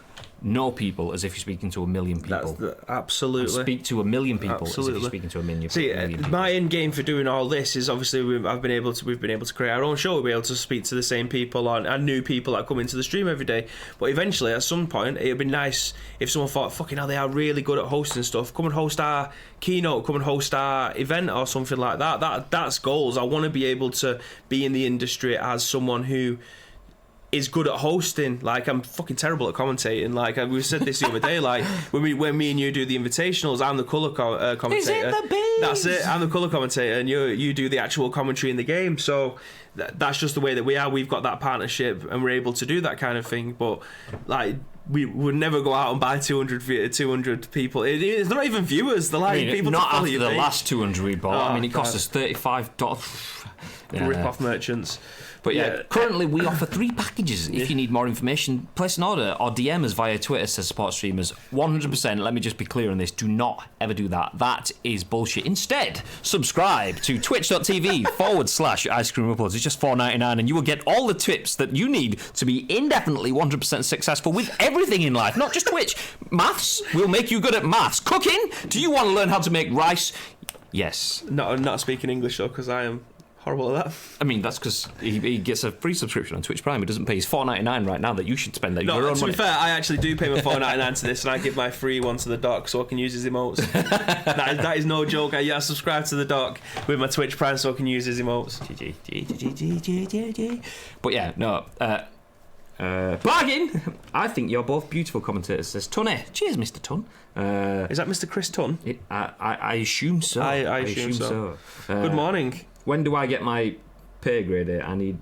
no people as if you're speaking to a million people. Absolutely. And speak to a million people as if you're speaking to a million people. My end game for doing all this is obviously we've been able to create our own show. We'll be able to speak to the same people and new people that come into the stream every day. But eventually, at some point, it'd be nice if someone thought, fucking hell, they are really good at hosting stuff. Come and host our keynote. Come and host our event or something like that. That's goals. I want to be able to be in the industry as someone who is good at hosting. Like, I'm fucking terrible at commentating. Like, we said this the other day. Like, when me and you do the invitationals, I'm the colour commentator. Is it the bees? That's it. I'm the colour commentator, and you do the actual commentary in the game. So that's just the way that we are. We've got that partnership, and we're able to do that kind of thing. But like, we would never go out and buy 200 people. It's not even viewers. They're like, people not to follow after you. The last 200 we bought. I mean, it cost us $35. Rip-off merchants. But yeah, currently we offer 3 packages. If you need more information, place an order or DM us via Twitter, says Support Streamers. 100%, let me just be clear on this, do not ever do that. That is bullshit. Instead, subscribe to twitch.tv/Ice Cream Uploads. It's just $4.99 and you will get all the tips that you need to be indefinitely 100% successful with everything in life, not just Twitch. Maths will make you good at maths. Cooking? Do you want to learn how to make rice? Yes. No, I'm not speaking English though, because I am horrible at that. I mean, that's because he gets a free subscription on Twitch Prime. He doesn't pay his $4.99 right now that you should spend that your own to money. Be fair, I actually do pay my $4.99 to this, and I give my free one to the doc so I can use his emotes. that is no joke. I subscribe to the doc with my Twitch Prime so I can use his emotes. But yeah, no. Bargain! I think you're both beautiful commentators, says Tunny. Cheers, Mr. Tun. Is that Mr. Chris Tun? I assume so. I assume so. Good morning. When do I get my pay grade? I need...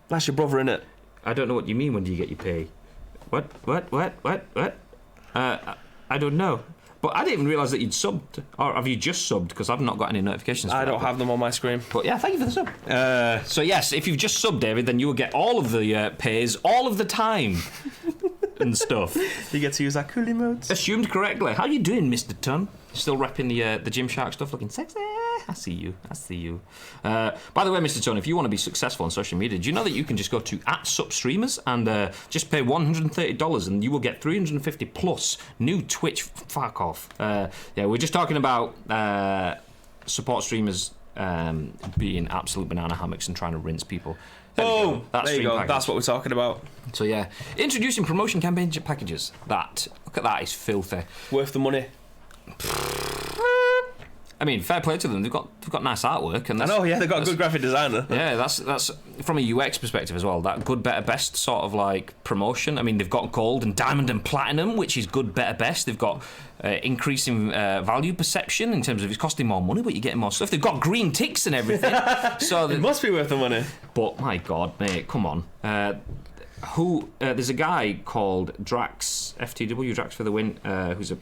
That's your brother, innit? I don't know what you mean, when do you get your pay? What? I don't know. But I didn't even realise that you'd subbed. Or have you just subbed? Because I've not got any notifications. I don't have them on my screen. But yeah, thank you for the sub. So yes, if you've just subbed, David, then you will get all of the pays all of the time and stuff. You get to use our cool emotes. Assumed correctly. How you doing, Mr. Tun? Still repping the Gymshark stuff, looking sexy. I see you. By the way, Mr. Tun, if you want to be successful on social media, do you know that you can just go to @SupStreamers and just pay $130 and you will get 350 plus new Twitch? Fuck off. Yeah, we're just talking about support streamers being absolute banana hammocks and trying to rinse people. There you go. That's what we're talking about. So yeah, introducing promotion campaign packages. Look at that, is filthy. Worth the money. I mean, fair play to them. They've got nice artwork, and I know. Yeah, they've got a good graphic designer. Yeah, that's from a UX perspective as well. That good, better, best sort of like promotion. I mean, they've got gold and diamond and platinum, which is good, better, best. They've got increasing value perception in terms of it's costing more money, but you're getting more stuff. They've got green ticks and everything. So it must be worth the money. But my God, mate, come on. There's a guy called Drax FTW, Drax for the win, who's a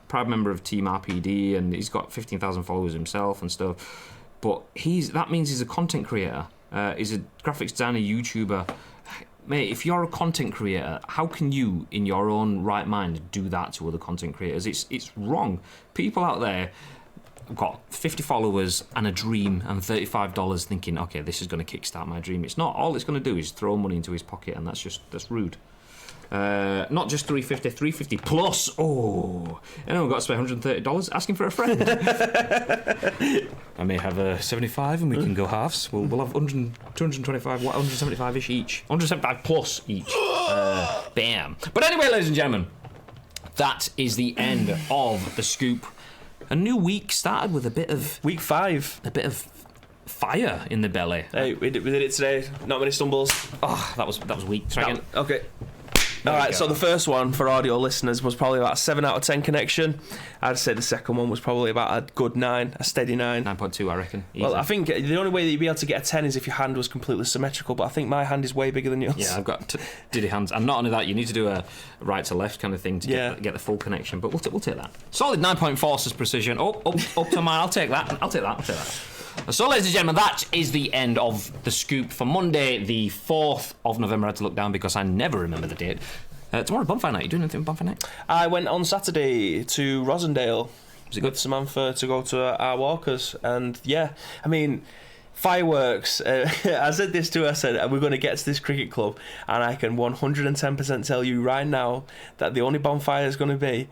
proud member of Team RPD, and he's got 15,000 followers himself and stuff. But that means he's a content creator. He's a graphics designer, YouTuber. Mate, if you're a content creator, how can you, in your own right mind, do that to other content creators? It's wrong. People out there have got 50 followers and a dream and $35 thinking, okay, this is going to kickstart my dream. It's not. All it's going to do is throw money into his pocket, and that's rude. Not just 350 plus. Oh, anyone got to spend $130 asking for a friend? I may have a 75 and we can go halves. We'll have 225, 175-ish each. 175 plus each. Bam. But anyway, ladies and gentlemen, that is the end of the scoop. A new week started with a bit of... Week 5. A bit of fire in the belly. Hey, we did it today. Not many stumbles. Oh, that was weak. Try again. Okay. Alright, so the first one for audio listeners was probably about a 7 out of 10 connection. I'd say the second one was probably about a good 9, a steady 9. 9.2, I reckon. Easy. Well, I think the only way that you'd be able to get a 10 is if your hand was completely symmetrical, but I think my hand is way bigger than yours. Yeah, I've got diddy hands. And not only that, you need to do a right to left kind of thing to get the full connection, but we'll take that. Solid 9.4 says precision. Up to mine. I'll take that. So, ladies and gentlemen, that is the end of the scoop for Monday, the 4th of November. I had to look down because I never remember the date. Tomorrow, bonfire night. You doing anything on bonfire night? I went on Saturday to Rosendale Was it good? with Samantha to go to our walkers, and yeah, I mean, fireworks. I said this to her. I said we're going to get to this cricket club, and I can 110% tell you right now that the only bonfire is going to be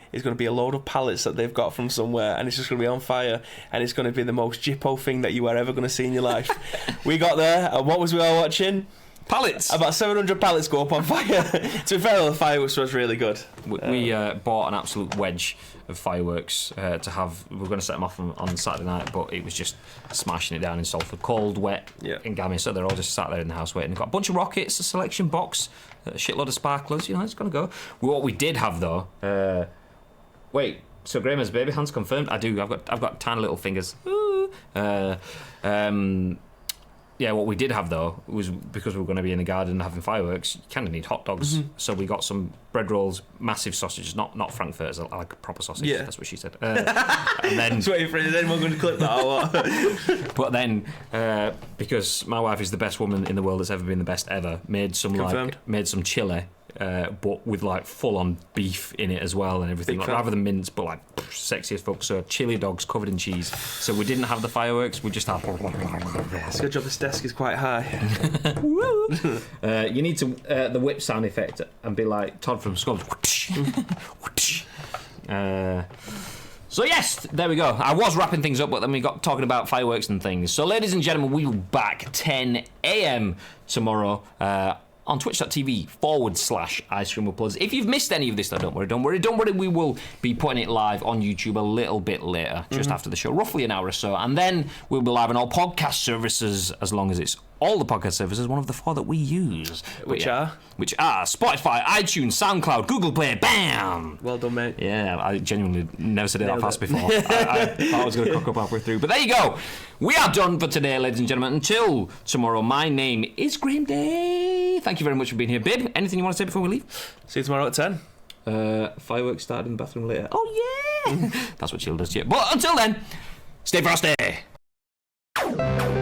a load of pallets that they've got from somewhere, and it's just going to be on fire, and it's going to be the most jippo thing that you are ever going to see in your life. We got there, and what was we all watching? Pallets. About 700 pallets go up on fire. To be fair, the fireworks was really good. We bought an absolute wedge of fireworks to have. We were going to set them off on Saturday night, but it was just smashing it down in Salford. Cold, wet, in Gammy, so they're all just sat there in the house waiting. They've got a bunch of rockets, a selection box, a shitload of sparklers. It's going to go. What we did have, though... wait, so Graham has baby hands confirmed? I do. I've got tiny little fingers. Yeah, what we did have, though, was because we were going to be in the garden having fireworks, you kind of need hot dogs. Mm-hmm. So we got some bread rolls, massive sausages, not frankfurters, like a proper sausage. Yeah. That's what she said. And then, just waiting for it. Is anyone going to clip that or what? But then, because my wife is the best woman in the world that's ever been the best ever, made some chili. But with like full-on beef in it as well and everything, like, rather than mince, but like sexy as fuck. So chili dogs covered in cheese. So we didn't have the fireworks. We just had. It's a good job this desk is quite high. You need to the whip sound effect and be like Todd from Scrubs. So yes, there we go. I was wrapping things up, but then we got talking about fireworks and things. So ladies and gentlemen, we will be back 10 a.m. tomorrow. On twitch.tv/Ice Cream Uploads. If you've missed any of this, though, don't worry. We will be putting it live on YouTube a little bit later, just after the show, roughly an hour or so. And then we'll be live on all podcast services, as long as it's all the podcast services, one of the 4 that we use. Which are Spotify, iTunes, SoundCloud, Google Play, bam! Well done, mate. Yeah, I genuinely never said it that fast before. I thought I was going to cock up halfway through. But there you go. We are done for today, ladies and gentlemen. Until tomorrow, my name is Graham Day. Thank you very much for being here. Bib, anything you want to say before we leave? See you tomorrow at 10. Fireworks started in the bathroom later. Oh, yeah! That's what she'll do to you. But until then, stay frosty.